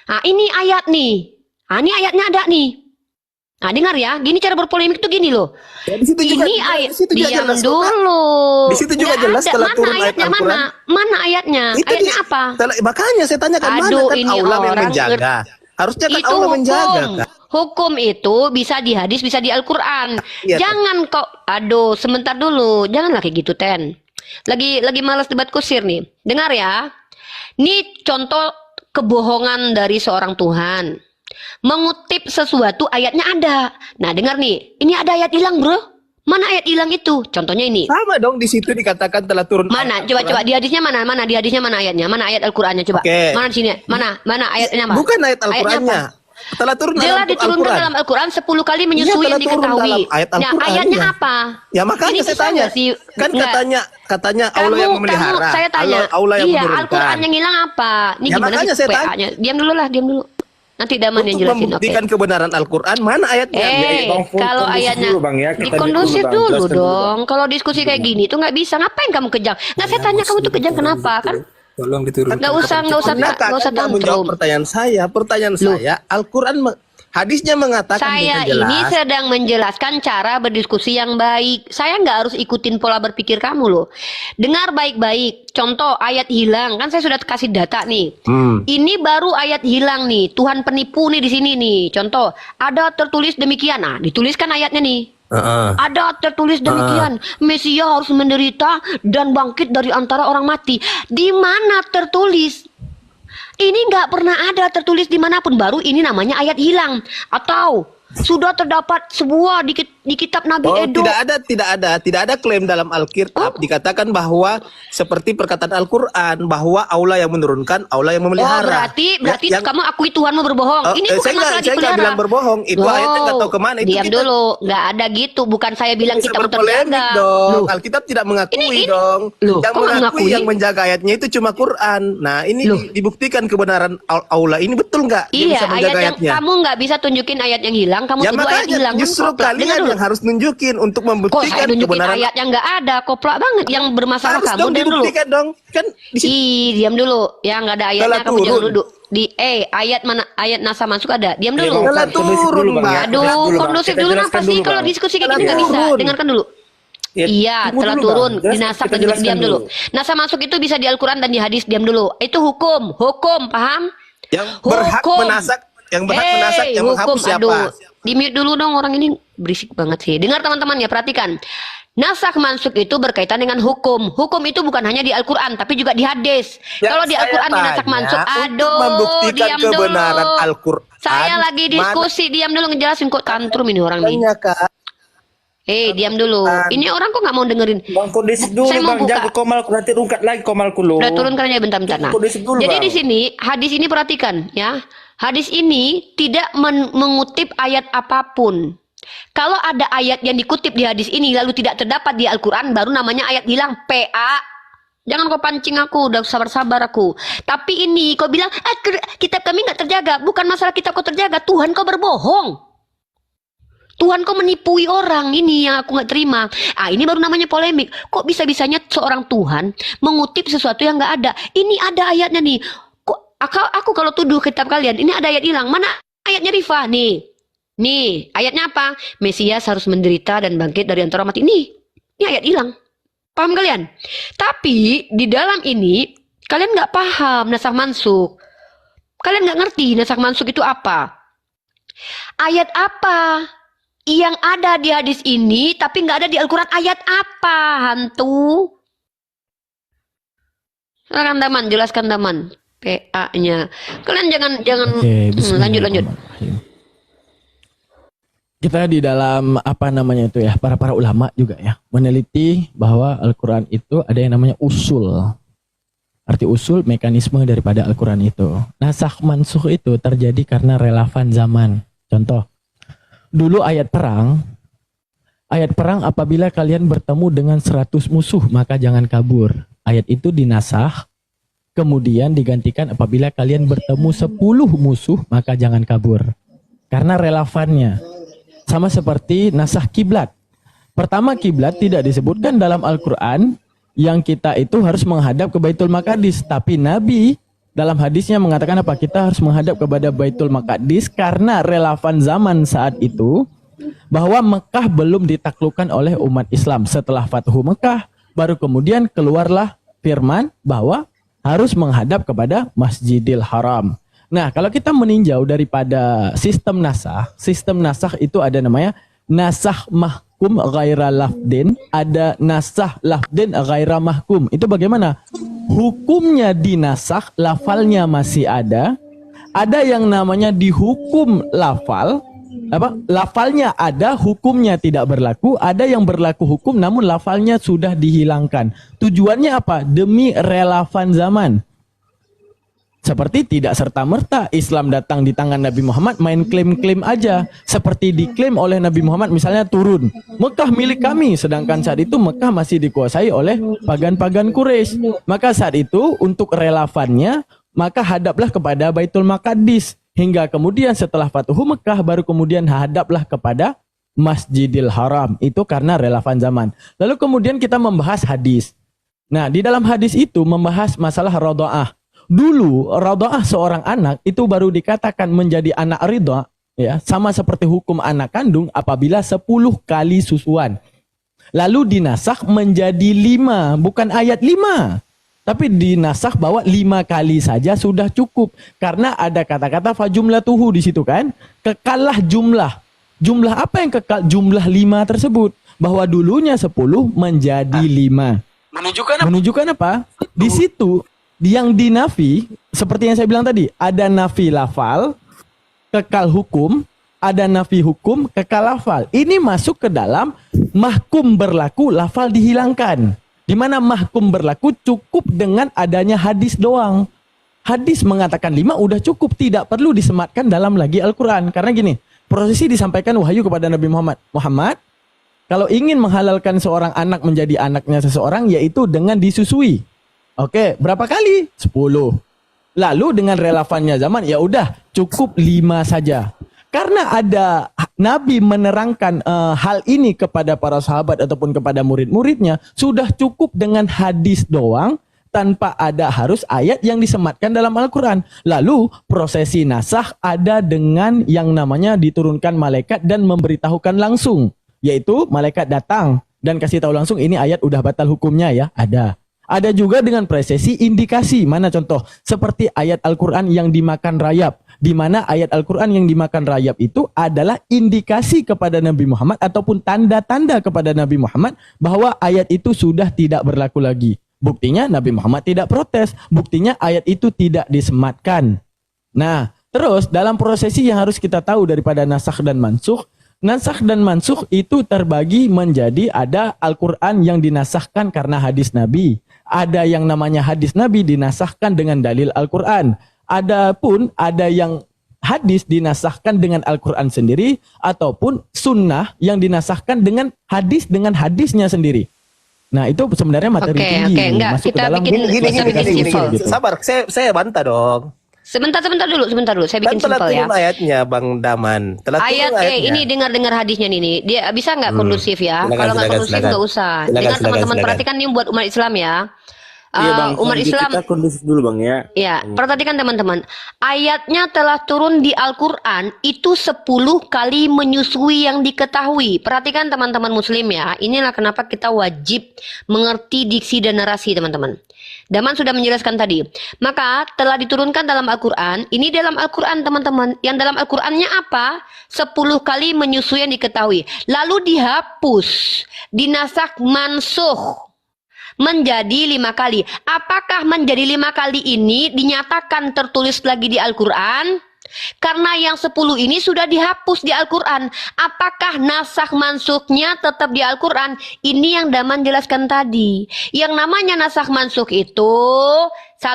Nah ini ayat nih. Nah ini ayatnya ada nih. Nah dengar ya. Gini cara berpolemik tuh gini loh. Ya, di situ juga, Ini ayat. di situ juga Diam jelas, Kak. dulu. Di situ juga Nggak jelas ada. telah Mana turun ayat ayatnya Al-Quran. Mana ayatnya? Itu Ayatnya apa? Makanya saya tanyakan mana Aduh, kan ini Allah yang orang menjaga. Harusnya kan itu Allah hukum. menjaga, Kak. Hukum itu bisa di hadis, bisa di Al-Quran. Iya, Jangan kok, aduh, sebentar dulu. Janganlah kayak gitu, Ten. Lagi malas debat kusir nih. Dengar ya. Ini contoh kebohongan dari seorang Tuhan. Mengutip sesuatu, ayatnya ada. Nah, dengar nih. Ini ada ayat hilang, bro. Mana ayat hilang itu? Contohnya ini. Sama dong, di situ dikatakan telah turun. Mana? ayat Coba Al-Quran. di hadisnya mana? Mana di hadisnya mana ayatnya? Mana ayat Al-Qur'annya coba? Oke. Mana di sini? Mana ayatnya apa? Bukan ayat Ayatnya Al-Qur'annya. apa? Telah turun Jelas dalam diturunkan Al-Quran. dalam Al-Quran 10 kali menyusui Iya, yang telah turun diketahui. dalam ayat Nah, Al-Quran, ayatnya iya. apa? Ya makanya Ini saya bisa tanya. nggak sih? Kan Nggak. katanya Allah yang memelihara. Saya tanya. Allah yang Iya, menurunkan. Al-Quran yang hilang apa? Ini Ya, gimana makanya sih saya PA-nya? Diam dulu lah, diam dulu. Nanti Daman yang Untuk jelasin, oke. membuktikan kebenaran Al-Quran, mana ayatnya? Kalau ayatnya dikondusif dulu dong. Kalau diskusi kayak gini tuh nggak bisa. Ngapain kamu kejang? Nggak, saya tanya kamu tuh kejang kenapa kan? Tolong diturunkan. Nggak usah Anda, Kak, nggak usah nggak menjawab tantrum. pertanyaan saya. Pertanyaan saya, Al-Quran hadisnya mengatakan Saya dengan jelas. ini sedang menjelaskan cara berdiskusi yang baik. Saya nggak harus ikutin pola berpikir kamu loh. Dengar baik-baik. Contoh ayat hilang. Kan saya sudah kasih data nih. Ini baru ayat hilang nih. Tuhan penipu nih di sini nih. Contoh, ada tertulis demikian. Nah, dituliskan ayatnya nih. Ada tertulis demikian. Mesia harus menderita dan bangkit dari antara orang mati. Di mana tertulis? Ini nggak pernah ada tertulis dimanapun. Baru ini namanya ayat hilang. Atau sudah terdapat sebuah di kitab Nabi Edo. Tidak ada klaim dalam Alkitab dikatakan bahwa seperti perkataan Al-Quran bahwa Allah yang menurunkan, Allah yang memelihara. Berarti kamu akui Tuhanmu berbohong. Ini bukan masalah saya nggak bilang berbohong. Itu ayatnya nggak tahu kemana. Itu diam dulu, nggak ada gitu. Bukan saya bilang kitab terjaga. Dong. Alkitab tidak mengakui dong. Yang mengakui yang menjaga ayatnya itu cuma Quran. Nah ini dibuktikan kebenaran Allah ini betul nggak? Iya, ayat yang kamu nggak bisa tunjukin ayat yang hilang. Kamu tuduh ayat hilang. Justru kalian yang harus nunjukin untuk membuktikan kebenaran. Ayat yang nggak ada, koplak banget yang bermasalah. Harus kamu diam dulu. Dong. Kan diam dulu. Ya nggak ada ayatnya, kamu jangan duduk. Ayat mana? Ayat nasa masuk ada. Diam dulu. Turun, Bang. Aduh, kondusif dulu apa sih kalau diskusi kayak gini nggak bisa. Dengarkan dulu. Iya, telah turun di nasak dan diam dulu. Nasa masuk itu bisa di Al-Quran dan di hadis, diam dulu. Itu hukum, paham? Yang berhak menasak, yang menghapus siapa? Aduh, di mute dulu dong, orang ini berisik banget sih. Dengar teman-teman ya, perhatikan. Nasak mansuk itu berkaitan dengan hukum. Hukum itu bukan hanya di Al-Quran, tapi juga di hadis. Kalau di Al-Quran di nasak mansuk, diam kebenaran dulu. Al-Quran. Saya lagi diskusi, diam dulu ngejelasin kok tantrum ini orang ini. Diam dulu. Ini orang kok nggak mau dengerin. Bang, kondisi dulu, saya mau Bang. buka. Jaga komal, nanti ungkat lagi komalku lo. Udah turunkan aja bentar-bentar. Nah, jadi di sini hadis ini perhatikan ya. Hadis ini tidak mengutip ayat apapun. Kalau ada ayat yang dikutip di hadis ini lalu tidak terdapat di Al-Quran, baru namanya ayat hilang. PA. Jangan kau pancing aku, udah sabar-sabar aku. Tapi ini kau bilang, kitab kami nggak terjaga. Bukan masalah kitab kau terjaga, Tuhan kau berbohong. Tuhan kau menipui orang, ini yang aku nggak terima. Ini baru namanya polemik. Kok bisa-bisanya seorang Tuhan mengutip sesuatu yang nggak ada? Ini ada ayatnya nih. Kok aku kalau tuduh kitab kalian, ini ada ayat hilang. Mana ayatnya Rifah nih? Nih, ayatnya apa? Mesias harus menderita dan bangkit dari antara mati. Ini ayat hilang. Paham kalian? Tapi di dalam ini kalian nggak paham nasakh mansuk. Kalian nggak ngerti nasakh mansuk itu apa? Ayat apa yang ada di hadis ini tapi nggak ada di Al-Quran? Ayat apa, hantu? Silakan Daman, jelaskan Daman. PA-nya. Kalian jangan lanjut. Kita di dalam para ulama juga ya meneliti bahwa Al-Quran itu ada yang namanya usul. Arti usul mekanisme daripada Al-Quran itu. Nasakh mansukh itu terjadi karena relevan zaman. Contoh, dulu ayat perang apabila kalian bertemu dengan 100 musuh maka jangan kabur. Ayat itu dinasakh, kemudian digantikan apabila kalian bertemu 10 musuh maka jangan kabur. Karena relevannya. Sama seperti nasakh kiblat. Pertama, kiblat tidak disebutkan dalam Al-Quran yang kita itu harus menghadap ke Baitul Maqdis. Tapi Nabi dalam hadisnya mengatakan apa? Kita harus menghadap kepada Baitul Maqdis karena relevan zaman saat itu bahwa Mekah belum ditaklukkan oleh umat Islam. Setelah Fathu Mekah, baru kemudian keluarlah firman bahwa harus menghadap kepada Masjidil Haram. Nah, kalau kita meninjau daripada sistem nasakh itu ada namanya nasakh mahkum ghaira lafdin, ada nasakh lafdin ghaira mahkum. Itu bagaimana? Hukumnya dinasakh, lafalnya masih ada. Ada yang namanya dihukum lafal, lafalnya ada, hukumnya tidak berlaku. Ada yang berlaku hukum namun lafalnya sudah dihilangkan. Tujuannya apa? Demi relevan zaman. Seperti tidak serta-merta Islam datang di tangan Nabi Muhammad main klaim-klaim aja. Seperti diklaim oleh Nabi Muhammad misalnya turun, Mekah milik kami. Sedangkan saat itu Mekah masih dikuasai oleh pagan-pagan Quraisy. Maka saat itu untuk relevannya, maka hadaplah kepada Baitul Maqdis. Hingga kemudian setelah Fathu Mekah baru kemudian hadaplah kepada Masjidil Haram. Itu karena relevan zaman. Lalu kemudian kita membahas hadis. Nah, di dalam hadis itu membahas masalah radha'ah. Dulu radha'ah seorang anak itu baru dikatakan menjadi anak ridha ya, sama seperti hukum anak kandung apabila 10 kali susuan. Lalu dinasakh menjadi 5, bukan ayat 5. Tapi dinasakh bahwa 5 kali saja sudah cukup karena ada kata-kata fajumlatuhu di situ kan. Kekallah jumlah. Jumlah apa yang kekal? Jumlah 5 tersebut. Bahwa dulunya 10 menjadi 5. Menunjukkan apa? Di situ yang dinafi, seperti yang saya bilang tadi, ada nafi lafal, kekal hukum, ada nafi hukum kekal lafal. Ini masuk ke dalam mahkum berlaku lafal dihilangkan. Di mana mahkum berlaku cukup dengan adanya hadis doang. Hadis mengatakan 5 udah cukup, tidak perlu disematkan dalam lagi Al-Quran. Karena gini, prosesi disampaikan wahyu kepada Nabi Muhammad. Muhammad, kalau ingin menghalalkan seorang anak menjadi anaknya seseorang, yaitu dengan disusui. Oke, berapa kali? 10. Lalu dengan relevannya zaman, ya udah cukup 5 saja. Karena ada Nabi menerangkan hal ini kepada para sahabat ataupun kepada murid-muridnya, sudah cukup dengan hadis doang, tanpa ada harus ayat yang disematkan dalam Al-Quran. Lalu prosesi nasakh ada dengan yang namanya diturunkan malaikat dan memberitahukan langsung. Yaitu malaikat datang dan kasih tahu langsung ini ayat udah batal hukumnya ya, ada. Ada juga dengan prosesi indikasi. Mana contoh? Seperti ayat Al-Quran yang dimakan rayap. Di mana ayat Al-Quran yang dimakan rayap itu adalah indikasi kepada Nabi Muhammad ataupun tanda-tanda kepada Nabi Muhammad bahwa ayat itu sudah tidak berlaku lagi. Buktinya Nabi Muhammad tidak protes. Buktinya ayat itu tidak disematkan. Nah, terus dalam prosesi yang harus kita tahu daripada nasakh dan mansukh, nasakh dan mansukh itu terbagi menjadi ada Al-Quran yang dinasahkan karena hadis Nabi. Ada yang namanya hadis Nabi dinasahkan dengan dalil Al-Quran. Adapun ada yang hadis dinasahkan dengan Al-Quran sendiri ataupun sunnah yang dinasahkan dengan hadisnya sendiri. Nah, itu sebenarnya materi tinggi. Oke, enggak, masuk kita ke dalam bikin simpel. gitu. Sabar, saya bantah dong. Sebentar dulu. Saya bikin Kan telah simpel ya. turun ayatnya, Bang Daman. Telah turun Ayat ayatnya. ini dengar hadisnya nih. Dia bisa nggak kondusif ya? Kalau nggak kondusif nggak usah. Dengar teman-teman, perhatikan nih buat umat Islam ya. Iya bang, Umat Islam kita kondusif dulu bang ya. ya, perhatikan teman-teman. Ayatnya telah turun di Al-Quran itu 10 kali menyusui yang diketahui. Perhatikan teman-teman muslim ya. Inilah kenapa kita wajib mengerti diksi dan narasi teman-teman. Daman sudah menjelaskan tadi. Maka telah diturunkan dalam Al-Quran. Ini dalam Al-Quran teman-teman. Yang dalam Al-Qurannya apa? 10 kali menyusui yang diketahui. Lalu dihapus. Dinasakh mansukh. Menjadi 5 kali. Apakah menjadi 5 kali ini dinyatakan tertulis lagi di Al-Quran? Karena yang 10 ini sudah dihapus di Al-Quran. Apakah nasakh mansuknya tetap di Al-Quran? Ini yang Daman jelaskan tadi. Yang namanya nasakh mansukh itu 1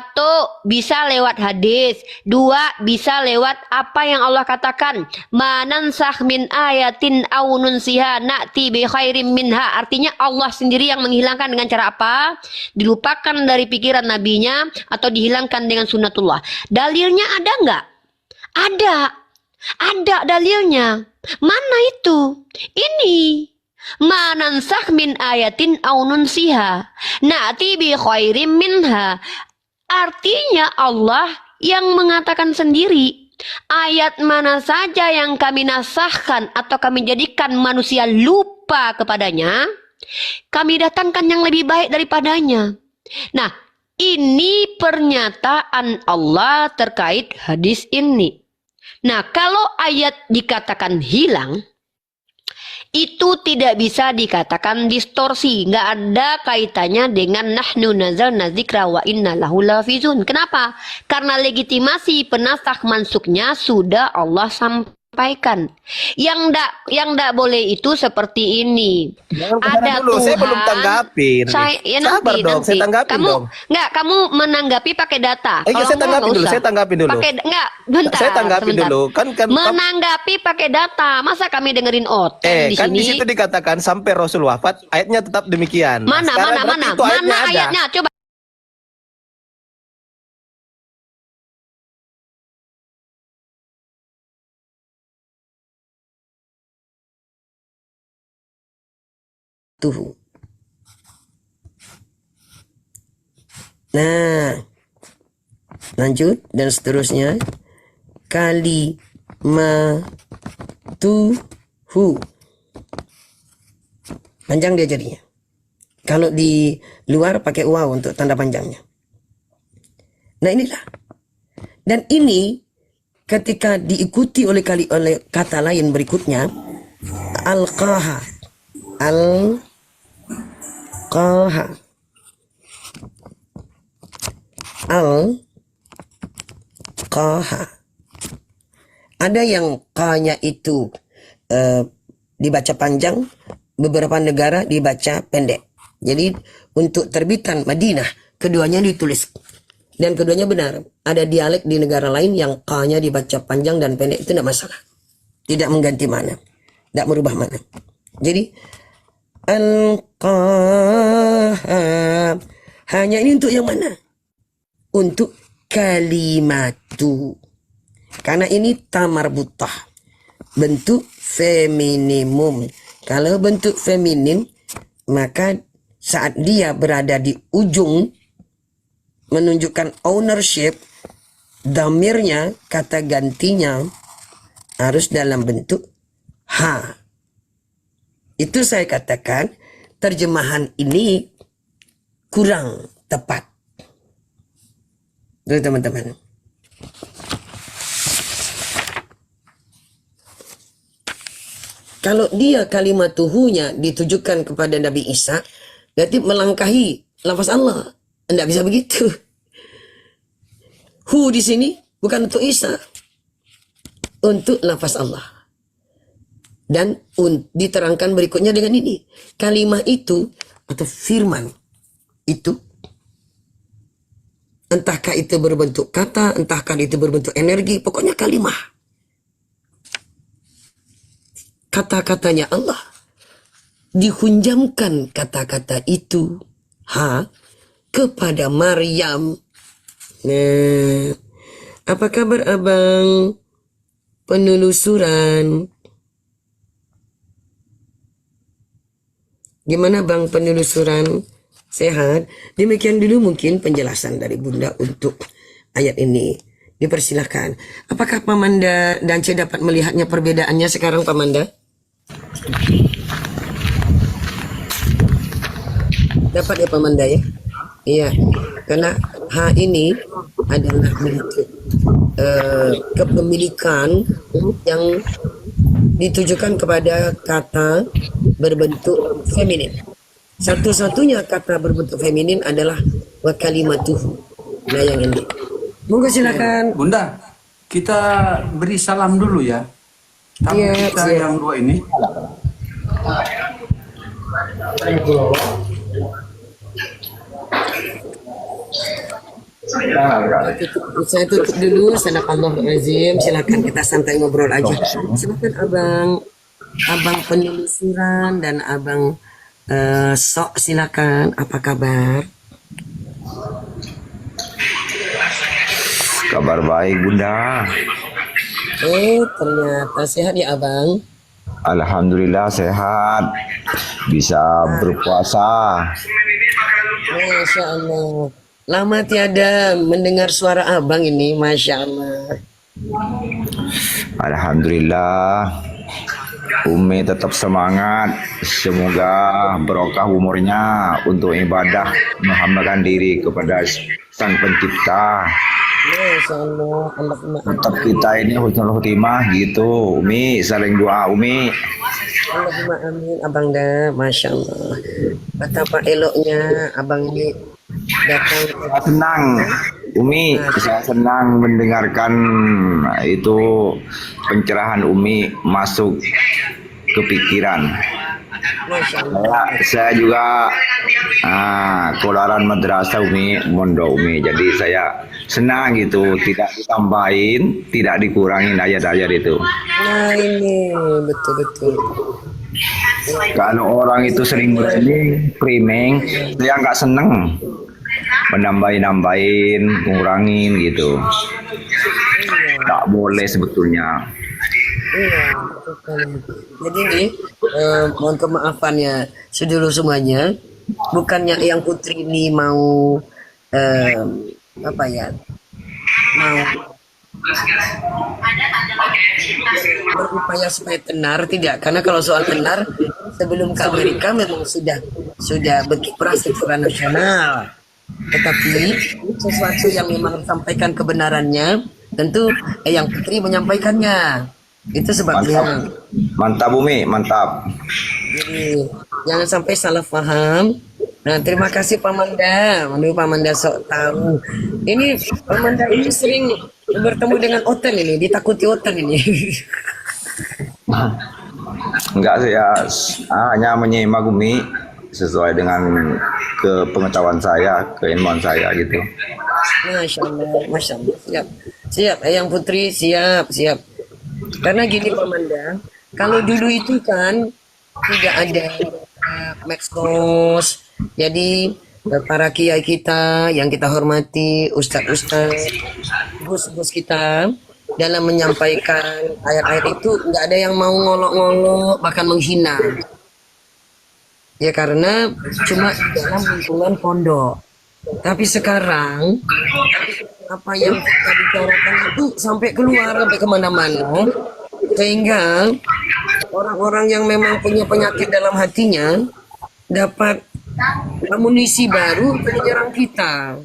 bisa lewat hadis, 2 bisa lewat apa yang Allah katakan, manansakh min ayatin aw nunsiha na'ti bi khairim minha. Artinya Allah sendiri yang menghilangkan dengan cara apa? Dilupakan dari pikiran nabinya atau dihilangkan dengan sunnatullah. Dalilnya ada nggak? Ada dalilnya. Mana itu? Ini. Manansakh min ayatin aw nunsiha na'ti bi khairim minha. Artinya Allah yang mengatakan sendiri, ayat mana saja yang kami nasahkan atau kami jadikan manusia lupa kepadanya, kami datangkan yang lebih baik daripadanya. Nah, ini pernyataan Allah terkait hadis ini. Nah, kalau ayat dikatakan hilang, itu tidak bisa dikatakan distorsi, nggak ada kaitannya dengan nahnu nazalna dzikra wa inna lahu lafizun. Kenapa? Karena legitimasi penasakh mansuknya sudah Allah sampaikan. Yang ndak boleh itu seperti ini. Jangan Ada dulu, Tuhan. saya belum tanggapin. Sabar dong, saya tanggapin kamu, dong. Nggak, kamu menanggapi pakai data. Iya, saya Kalau tanggapin nggak dulu, usah. saya tanggapin dulu. Nggak, bentar. Saya tanggapin sebentar. dulu. Kan Menanggapi pakai data. Masa kami dengerin di kan sini? di situ dikatakan sampai Rasul wafat, ayatnya tetap demikian. Nah, Mana sekarang berarti itu mana ada. ayatnya? Coba. Tuh. Nah, lanjut dan seterusnya. Kalimatuhu. Panjang dia jadinya. Kalau di luar pakai waw untuk tanda panjangnya. Nah, inilah. Dan ini ketika diikuti oleh kata lain berikutnya, al-qaha. Al-qaha. Al-qaha. Ada yang K-nya itu dibaca panjang, beberapa negara dibaca pendek. Jadi untuk terbitan Madinah, keduanya ditulis. Dan keduanya benar. Ada dialek di negara lain yang K-nya dibaca panjang dan pendek, itu tidak masalah. Tidak mengganti mana. Tidak merubah mana. Jadi, Al-Qahhar. Hanya ini untuk yang mana? Untuk kalimatu. Karena ini tamarbutah. Bentuk feminimum. Kalau bentuk feminin, maka saat dia berada di ujung menunjukkan ownership, damirnya, kata gantinya harus dalam bentuk ha. Itu saya katakan terjemahan ini kurang tepat. Tuh teman-teman. Kalau dia kalimat tuhunya ditujukan kepada Nabi Isa, berarti melangkahi lafaz Allah. Tidak bisa begitu. Hu di sini bukan untuk Isa, untuk lafaz Allah. Dan diterangkan berikutnya dengan ini. Kalimat itu atau firman itu, entahkah itu berbentuk kata, entahkah itu berbentuk energi, pokoknya kalimat. Kata-katanya Allah. Dihunjamkan kata-kata itu kepada Maryam. Nah, apa kabar abang? Penelusuran. Gimana bang penelusuran? Sehat? Demikian dulu mungkin penjelasan dari Bunda untuk ayat ini. Dipersilahkan. Apakah Pamanda dan C dapat melihatnya perbedaannya sekarang Pamanda? Dapat ya Pamanda ya? Iya, karena H ini adalah bentuk kepemilikan yang ditujukan kepada kata berbentuk feminin. Satu-satunya kata berbentuk feminin adalah wa kalimatuhu. Nah yang ini. Monggo silakan. Bunda, kita beri salam dulu ya. Tamu kita yang dua ini. Saya tutup dulu. Sadaqallahul-azim. Silakan kita santai ngobrol aja. Silakan abang penelusuran dan abang Sok, silakan. Apa kabar? Kabar baik Bunda. Ternyata sehat ya abang. Alhamdulillah sehat. Bisa berpuasa. Masya Allah. Lama tiada mendengar suara abang ini. Masya Allah. Alhamdulillah. Umi tetap semangat. Semoga berkah umurnya untuk ibadah menghambakan diri kepada Sang Pencipta. Masya Allah. Tetap kita ini husnul khotimah gitu. Umi saling doa Umi. Allahumma amin abang dah. Masya Allah. Betapa eloknya abang ini datang. Senang Umi, saya senang mendengarkan itu pencerahan Umi masuk ke pikiran. Saya juga kolaran madrasah Umi, mondok Umi. Jadi saya senang gitu, tidak ditambahin, tidak dikurangin ayat-ayat itu. Nah ini betul-betul. Kalau orang itu sering primeng, saya nggak seneng. Menambahin, ngurangin gitu. Tak boleh sebetulnya. Iya, jadi nih, mohon kemaafannya sedulur semuanya, bukannya yang putri ini mau mau berupaya supaya tenar, tidak, karena kalau soal tenar sebelum ke Amerika memang sudah berkiprah secara nasional, tetapi sesuatu yang memang sampaikan kebenarannya tentu yang putri menyampaikannya. Itu sebabnya. Mantap Umi, mantap. Jadi jangan sampai salah paham. Nah, terima kasih Pamanda. Aduh, Pamanda sok tahu. Ini Pamanda ini sering bertemu dengan Oten ini, ditakuti Oten ini. Enggak, saya hanya menyimak Umi sesuai dengan kepengetahuan saya, keilmuan saya gitu. Masya Allah, Masya Allah. Siap, siap, Eyang Putri, siap, siap. Karena gini Pamanda, kalau dulu itu kan tidak ada medsos, jadi para kiai kita yang kita hormati, ustadz-ustadz, gus-gus kita dalam menyampaikan ayat-ayat itu nggak ada yang mau ngolok-ngolok bahkan menghina. Ya karena cuma dalam lingkungan pondok. Tapi sekarang apa yang kita bicarakan itu sampai keluar sampai kemana-mana, sehingga orang-orang yang memang punya penyakit dalam hatinya dapat amunisi baru untuk menyerang kita.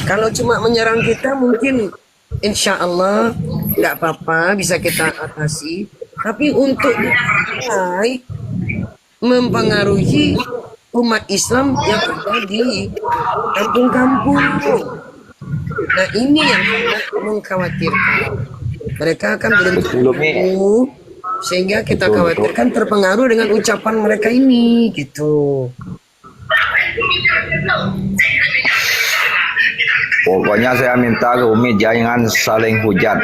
Kalau cuma menyerang kita mungkin insya Allah nggak apa-apa, bisa kita atasi. Tapi untuk mulai mempengaruhi umat Islam yang ada di kampung-kampung, nah ini yang sangat mengkhawatirkan. Mereka akan belum tahu, sehingga kita khawatirkan terpengaruh dengan ucapan mereka ini gitu. Pokoknya saya minta ke Umi jangan saling hujat.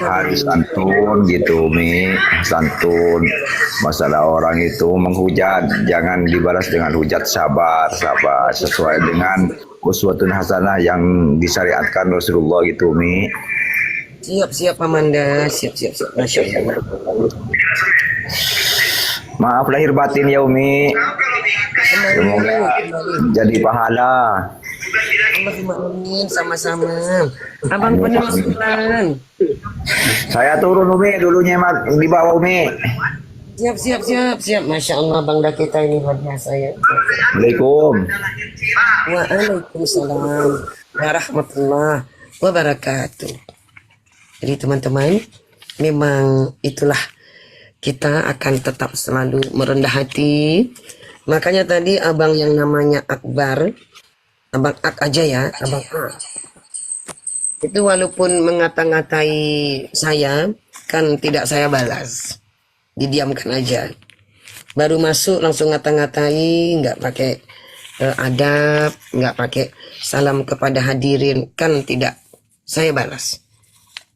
Harus santun gitu Umi, santun. Masalah orang itu menghujat, jangan dibalas dengan hujat, sabar sesuai dengan uswatun hasanah yang disyariatkan Rasulullah gitu Umi. Siap Amanda, siap. Masya Allah. Maaf lahir batin ya Umi. Semoga jadi pahala. Allahumma amin, sama-sama. Abang penelusuran. Saya turun Umi, dulunya di bawah Umi. Siap. Masya Allah, Bang dah kita ini luar biasa ya. Assalamualaikum. Waalaikumsalam warahmatullahi wabarakatuh. Jadi teman-teman, memang itulah kita akan tetap selalu merendah hati. Makanya tadi abang yang namanya Akbar, abang Ak aja ya, abang Ak. Itu walaupun mengata-ngatai saya, kan tidak saya balas. Didiamkan aja. Baru masuk langsung ngata-ngatai, nggak pakai adab, nggak pakai salam kepada hadirin, kan tidak saya balas.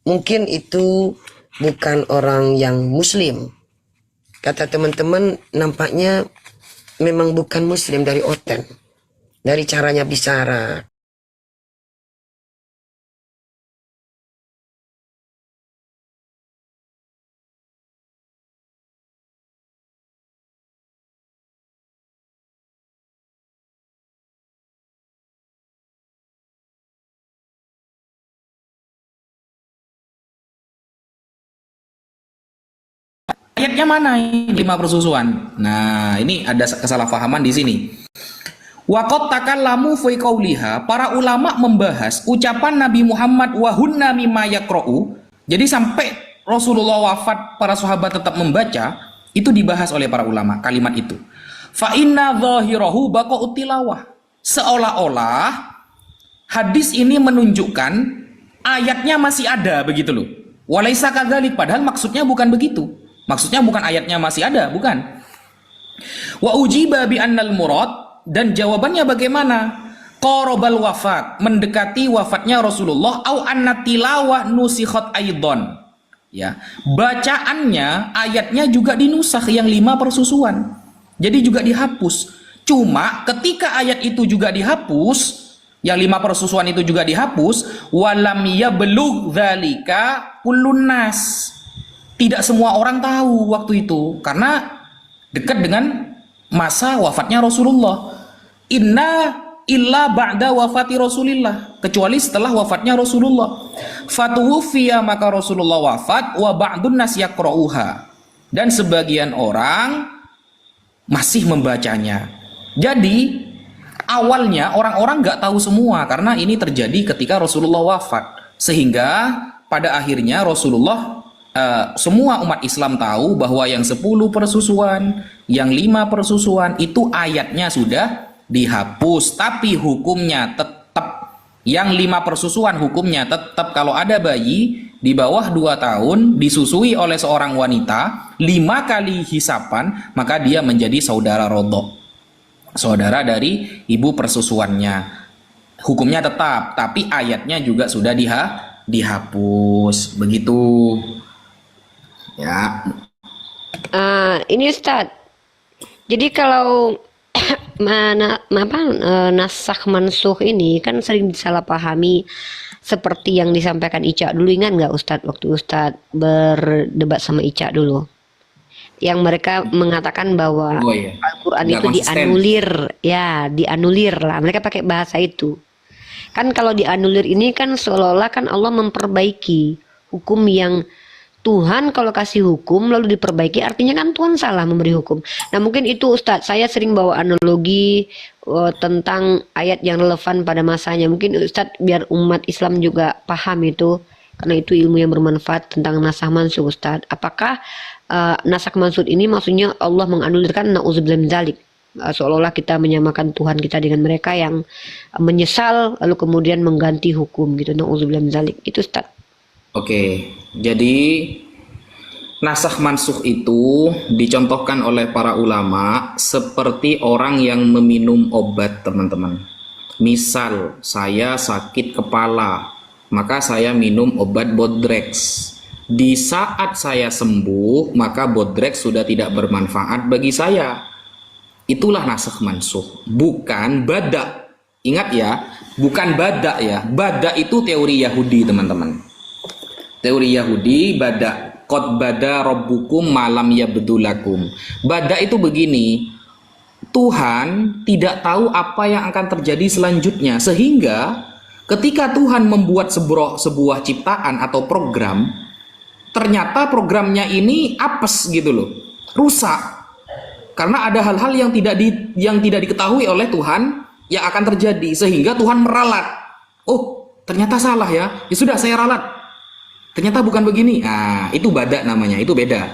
Mungkin itu bukan orang yang muslim. Kata teman-teman, nampaknya memang bukan muslim dari Oten. Dari caranya bicara. Ayatnya mana ini? 5 persusuan. Nah, ini ada kesalahpahaman di sini. Waqat takallamu fi qauliha, para ulama membahas ucapan Nabi Muhammad wa hunna mimma yaqra'u. Jadi sampai Rasulullah wafat, para sahabat tetap membaca, itu dibahas oleh para ulama kalimat itu. Fa inna dhahirahu baqa'ut tilawah. Seolah-olah hadis ini menunjukkan ayatnya masih ada begitu loh. Walaisa kadzalik, padahal maksudnya bukan begitu. Maksudnya bukan ayatnya masih ada, bukan. Wa ujiba bi annal murad, dan jawabannya bagaimana? Qarabal wafat, mendekati wafatnya Rasulullah, au anna tilawah nusikhat aidon. Ya, bacaannya, ayatnya juga dinusakh yang 5 persusuan. Jadi juga dihapus. Cuma ketika ayat itu juga dihapus, yang 5 persusuan itu juga dihapus, walam yablugh dzalika kullun nas. Tidak semua orang tahu waktu itu karena dekat dengan masa wafatnya Rasulullah. Inna illa ba'da wafati Rasulillah, kecuali setelah wafatnya Rasulullah. Fatuwfiya, maka Rasulullah wafat, wa ba'dun nas yaqra'uha, dan sebagian orang masih membacanya. Jadi awalnya orang-orang nggak tahu semua karena ini terjadi ketika Rasulullah wafat, sehingga pada akhirnya Rasulullah semua umat Islam tahu bahwa yang 10 persusuan, yang 5 persusuan itu ayatnya sudah dihapus, tapi hukumnya tetap Yang 5 persusuan hukumnya tetap kalau ada bayi di bawah 2 tahun disusui oleh seorang wanita 5 kali hisapan, maka dia menjadi saudara rodok, saudara dari ibu persusuannya. Hukumnya tetap, tapi ayatnya juga sudah dihapus. Begitu. Ya. Ini Ustadz. Jadi kalau nasakh mansuh ini kan sering disalahpahami seperti yang disampaikan Ica dulu, ingat nggak Ustadz waktu Ustadz berdebat sama Ica dulu, yang mereka mengatakan bahwa Al-Quran itu dianulir lah, mereka pakai bahasa itu kan. Kalau dianulir ini kan seolah-olah kan Allah memperbaiki hukum yang Tuhan kalau kasih hukum lalu diperbaiki, artinya kan Tuhan salah memberi hukum. Nah mungkin itu Ustadz, saya sering bawa analogi tentang ayat yang relevan pada masanya. Mungkin Ustadz biar umat Islam juga paham itu, karena itu ilmu yang bermanfaat tentang nasakh mansukh Ustadz. Apakah nasakh mansukh ini maksudnya Allah menganulirkan, na'udzubillah min dzalik, seolah-olah kita menyamakan Tuhan kita dengan mereka yang menyesal lalu kemudian mengganti hukum gitu, na'udzubillah min dzalik. Itu Ustadz. Oke, jadi nasakh mansukh itu dicontohkan oleh para ulama seperti orang yang meminum obat, teman-teman. Misal saya sakit kepala, maka saya minum obat Bodrex. Di saat saya sembuh, maka Bodrex sudah tidak bermanfaat bagi saya. Itulah nasakh mansukh, bukan bada. Ingat ya, bukan bada ya. Bada itu teori Yahudi, teman-teman. Teori Yahudi, bada, qad bada rabbukum malam yabdulakum. Bada itu begini, Tuhan tidak tahu apa yang akan terjadi selanjutnya, sehingga ketika Tuhan membuat sebuah ciptaan atau program, ternyata programnya ini apes gitu loh, rusak, karena ada hal-hal yang tidak diketahui oleh Tuhan yang akan terjadi, sehingga Tuhan meralat. Oh, ternyata salah ya, ya sudah saya ralat. Ternyata bukan begini. Nah, itu bada namanya, itu beda.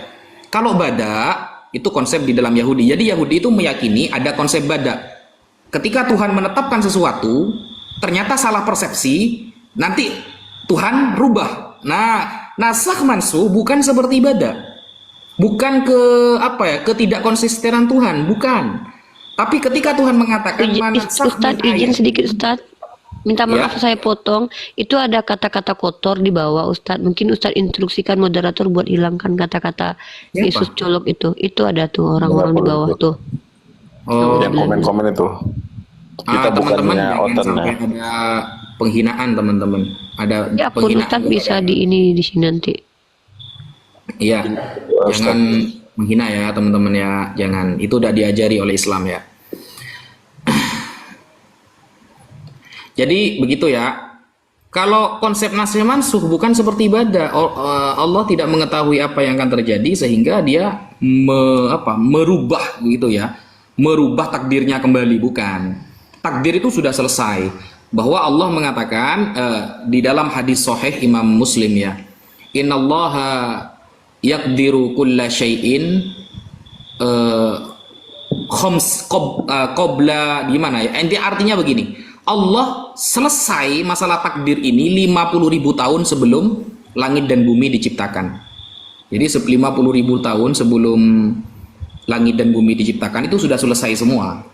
Kalau bada, itu konsep di dalam Yahudi. Jadi Yahudi itu meyakini ada konsep bada. Ketika Tuhan menetapkan sesuatu, ternyata salah persepsi, nanti Tuhan rubah. Nah, nasakh mansukh bukan seperti bada. Bukan ketidakkonsistenan Tuhan, bukan. Tapi ketika Tuhan mengatakan Ustadz, izin sedikit Ustadz. Minta maaf saya potong, itu ada kata-kata kotor di bawah Ustadz. Mungkin Ustadz instruksikan moderator buat hilangkan kata-kata Yesus colok itu. Itu ada tuh orang-orang di bawah tuh. Oh, yang komen-komen itu. Kita teman-teman bukannya jangan oten sampai ya. ada penghinaan, teman-teman. Ada Ya pun Ustadz bisa di sini nanti. Iya, jangan menghina ya teman-teman ya. Jangan, itu udah diajari oleh Islam ya. Jadi begitu ya. Kalau konsep nasakh mansukh bukan seperti bada. Allah tidak mengetahui apa yang akan terjadi sehingga dia merubah gitu ya. Merubah takdirnya kembali, bukan. Takdir itu sudah selesai. Bahwa Allah mengatakan di dalam hadis sahih Imam Muslim ya. Innallaha yaqdiru kulla syai'in qabla gimana ya? Artinya begini. Allah selesai masalah takdir ini 50.000 tahun sebelum langit dan bumi diciptakan. Jadi 50.000 tahun sebelum langit dan bumi diciptakan itu sudah selesai semua.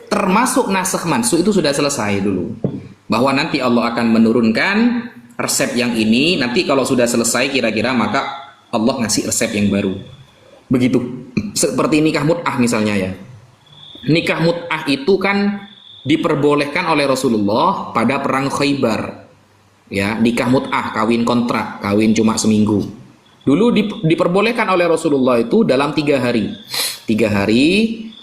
Termasuk nasakh mansukh itu sudah selesai dulu. Bahwa nanti Allah akan menurunkan resep yang ini, nanti kalau sudah selesai kira-kira maka Allah ngasih resep yang baru. Begitu. Seperti nikah mut'ah misalnya ya. Nikah mut'ah itu kan diperbolehkan oleh Rasulullah pada perang Khaybar. Ya, nikah mut'ah, kawin kontrak, kawin cuma seminggu. Dulu diperbolehkan oleh Rasulullah itu dalam 3 hari. 3 hari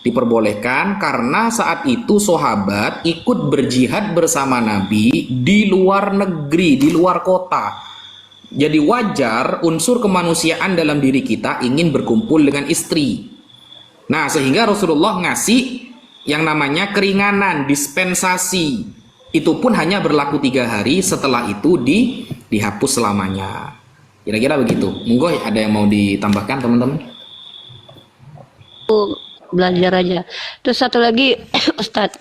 diperbolehkan karena saat itu sahabat ikut berjihad bersama Nabi di luar negeri, di luar kota. Jadi wajar unsur kemanusiaan dalam diri kita ingin berkumpul dengan istri. Nah, sehingga Rasulullah ngasih yang namanya keringanan, dispensasi. Itu pun hanya berlaku 3 hari, setelah itu dihapus selamanya. Kira-kira begitu. Monggo ada yang mau ditambahkan teman-teman? Belajar aja. Terus satu lagi Ustadz,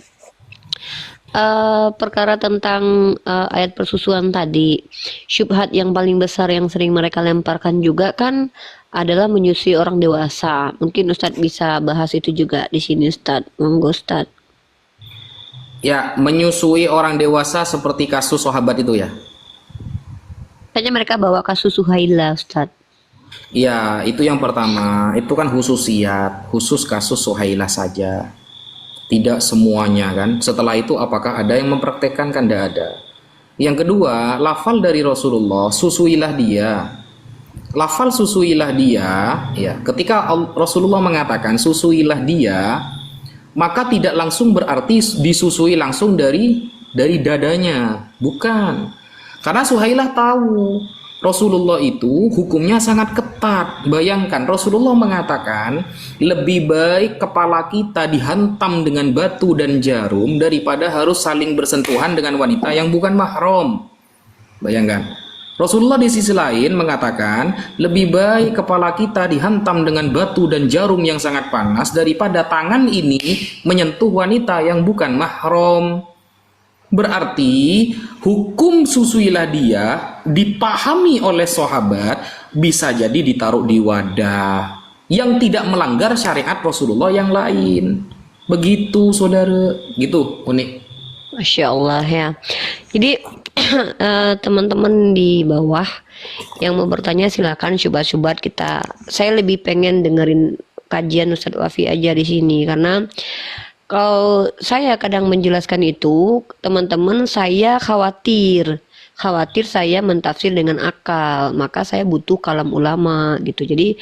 Perkara tentang ayat persusuan tadi, syubhat yang paling besar yang sering mereka lemparkan juga kan adalah menyusui orang dewasa. Mungkin Ustadz bisa bahas itu juga di sini, Ustadz. Monggo, Ustadz. Ya, menyusui orang dewasa seperti kasus sahabat itu ya. Kayaknya mereka bawa kasus Suhaila, Ustadz. Ya, itu yang pertama. Itu kan khususiyat, khusus kasus Suhailah saja. Tidak semuanya kan. Setelah itu apakah ada yang mempraktekkan? Kan tidak ada. Yang kedua, lafal dari Rasulullah, susuilah dia. Lafal susuilah dia, ya. Ketika Rasulullah mengatakan susuilah dia, maka tidak langsung berarti disusui langsung dari dadanya, bukan. Karena Suhailah tahu Rasulullah itu hukumnya sangat ketat. Bayangkan Rasulullah mengatakan lebih baik kepala kita dihantam dengan batu dan jarum daripada harus saling bersentuhan dengan wanita yang bukan mahram. Bayangkan. Rasulullah di sisi lain mengatakan lebih baik kepala kita dihantam dengan batu dan jarum yang sangat panas daripada tangan ini menyentuh wanita yang bukan mahram. Berarti hukum susuilah dia dipahami oleh sahabat bisa jadi ditaruh di wadah yang tidak melanggar syariat Rasulullah yang lain. Begitu saudara, gitu unik. Masya Allah ya. Jadi teman-teman di bawah yang mau bertanya silakan syubhat-syubhat kita. Saya lebih pengen dengerin kajian Ustadz Wafi aja di sini karena kalau saya kadang menjelaskan itu, teman-teman saya khawatir saya mentafsir dengan akal, maka saya butuh kalam ulama gitu. Jadi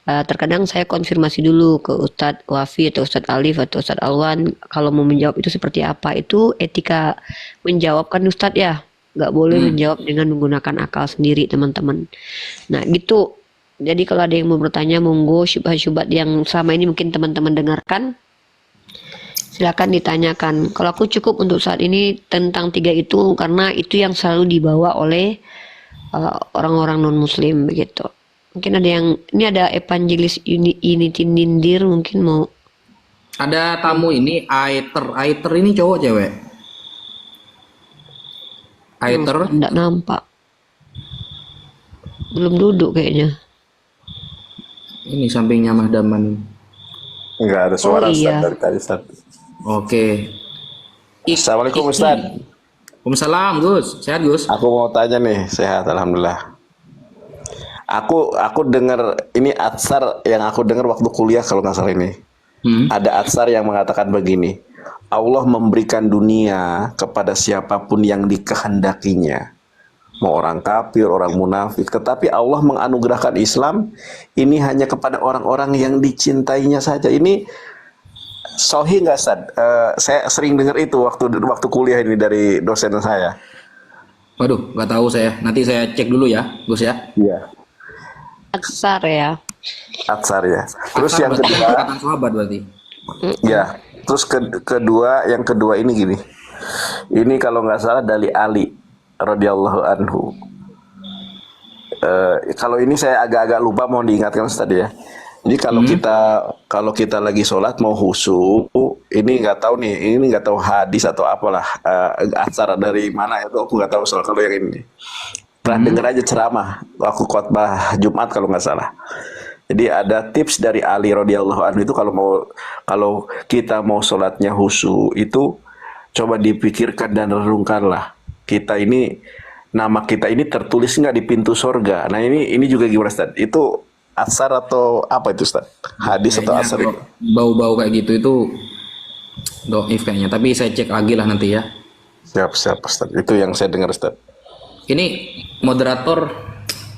terkadang saya konfirmasi dulu ke Ustadz Wafi atau Ustadz Alif atau Ustadz Alwan kalau mau menjawab itu seperti apa. Itu etika menjawab kan Ustadz ya, nggak boleh menjawab dengan menggunakan akal sendiri teman-teman. Nah gitu. Jadi kalau ada yang mau bertanya, monggo syubhat-syubhat yang selama ini mungkin teman-teman dengarkan. Silakan ditanyakan. Kalau aku cukup untuk saat ini tentang 3 itu karena itu yang selalu dibawa oleh orang-orang non muslim begitu. Mungkin ada yang ini ada evangelis Unity Nindir mungkin mau. Ada tamu ini Aiter ini cowok cewek? Aiter? Enggak nampak. Belum duduk kayaknya. Ini sampingnya Mah Daman. Enggak ada suara iya. Ustaz dari tadi Ustaz. Oke. Assalamualaikum Ustaz. Waalaikumsalam Gus. Sehat Gus? Aku mau tanya nih, sehat alhamdulillah. Aku dengar ini atsar yang aku dengar waktu kuliah kalau nggak salah ini. Ada atsar yang mengatakan begini. Allah memberikan dunia kepada siapapun yang dikehendakinya. Mau orang kafir, orang munafik, tetapi Allah menganugerahkan Islam ini hanya kepada orang-orang yang dicintainya saja. Ini sahih nggak Ustaz? Saya sering dengar itu waktu kuliah ini dari dosen saya. Waduh, nggak tahu saya. Nanti saya cek dulu ya, Gus ya. Iya. Atsar ya. Atsar ya. Terus Atsar yang berarti kedua, perkataan sahabat berarti. ya. Terus yang kedua ini gini. Ini kalau nggak salah dari Ali radhiyallahu anhu. Kalau ini saya agak-agak lupa, mau diingatkan Ustaz ya. Jadi kalau kita lagi sholat mau khusyuk, ini nggak tahu nih, ini nggak tahu hadis atau apalah acara dari mana itu aku nggak tahu soal kalau yang ini. Pernah dengar aja ceramah waktu khotbah Jumat kalau nggak salah. Jadi ada tips dari Ali radhiyallahu anhu itu kalau kita mau sholatnya khusyuk itu coba dipikirkan dan renungkanlah nama kita ini tertulis nggak di pintu surga. Nah ini juga gimana Ustaz? Itu asar atau apa itu Ustaz? Hadis atau asar itu? Bau-bau kayak gitu itu doif kayaknya. Tapi saya cek lagi lah nanti ya. Siap Ustaz. Itu yang saya dengar Ustaz. Ini moderator,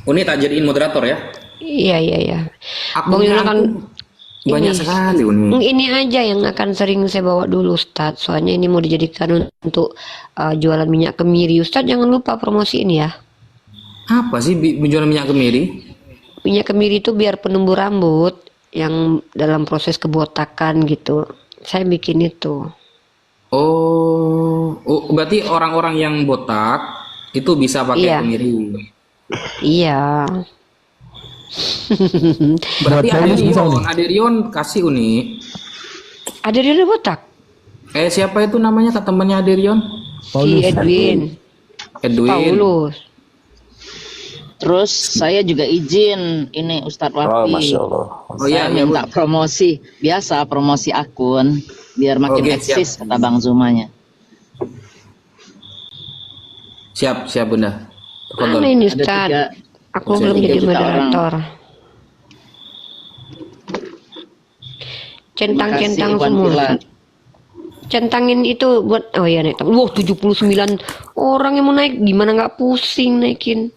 ini tak jadiin moderator ya? Iya. Bang Yonatan banyak sekali ini aja yang akan sering saya bawa dulu Ustadz. Soalnya ini mau dijadikan untuk jualan minyak kemiri. Ustadz jangan lupa promosi ini ya. Apa sih jualan minyak kemiri? Minyak kemiri itu biar penumbuh rambut yang dalam proses kebotakan gitu. Saya bikin itu. Oh, berarti orang-orang yang botak itu bisa pakai kemiri. Iya. Berarti Aderion kasih Uni. Aderion botak? Siapa itu namanya temannya Aderion? Si Edwin. Paulus. Terus saya juga izin ini Ustadz Wafi. Masya Allah. Saya minta promosi, biasa promosi akun biar makin eksis kata Bang Zumanya. Siap Bunda. Mana ini Ustadz? Aku belum jadi moderator. Centang-centang semua. Centangin itu buat naik. Wah, 79 orang yang mau naik, gimana nggak pusing naikin?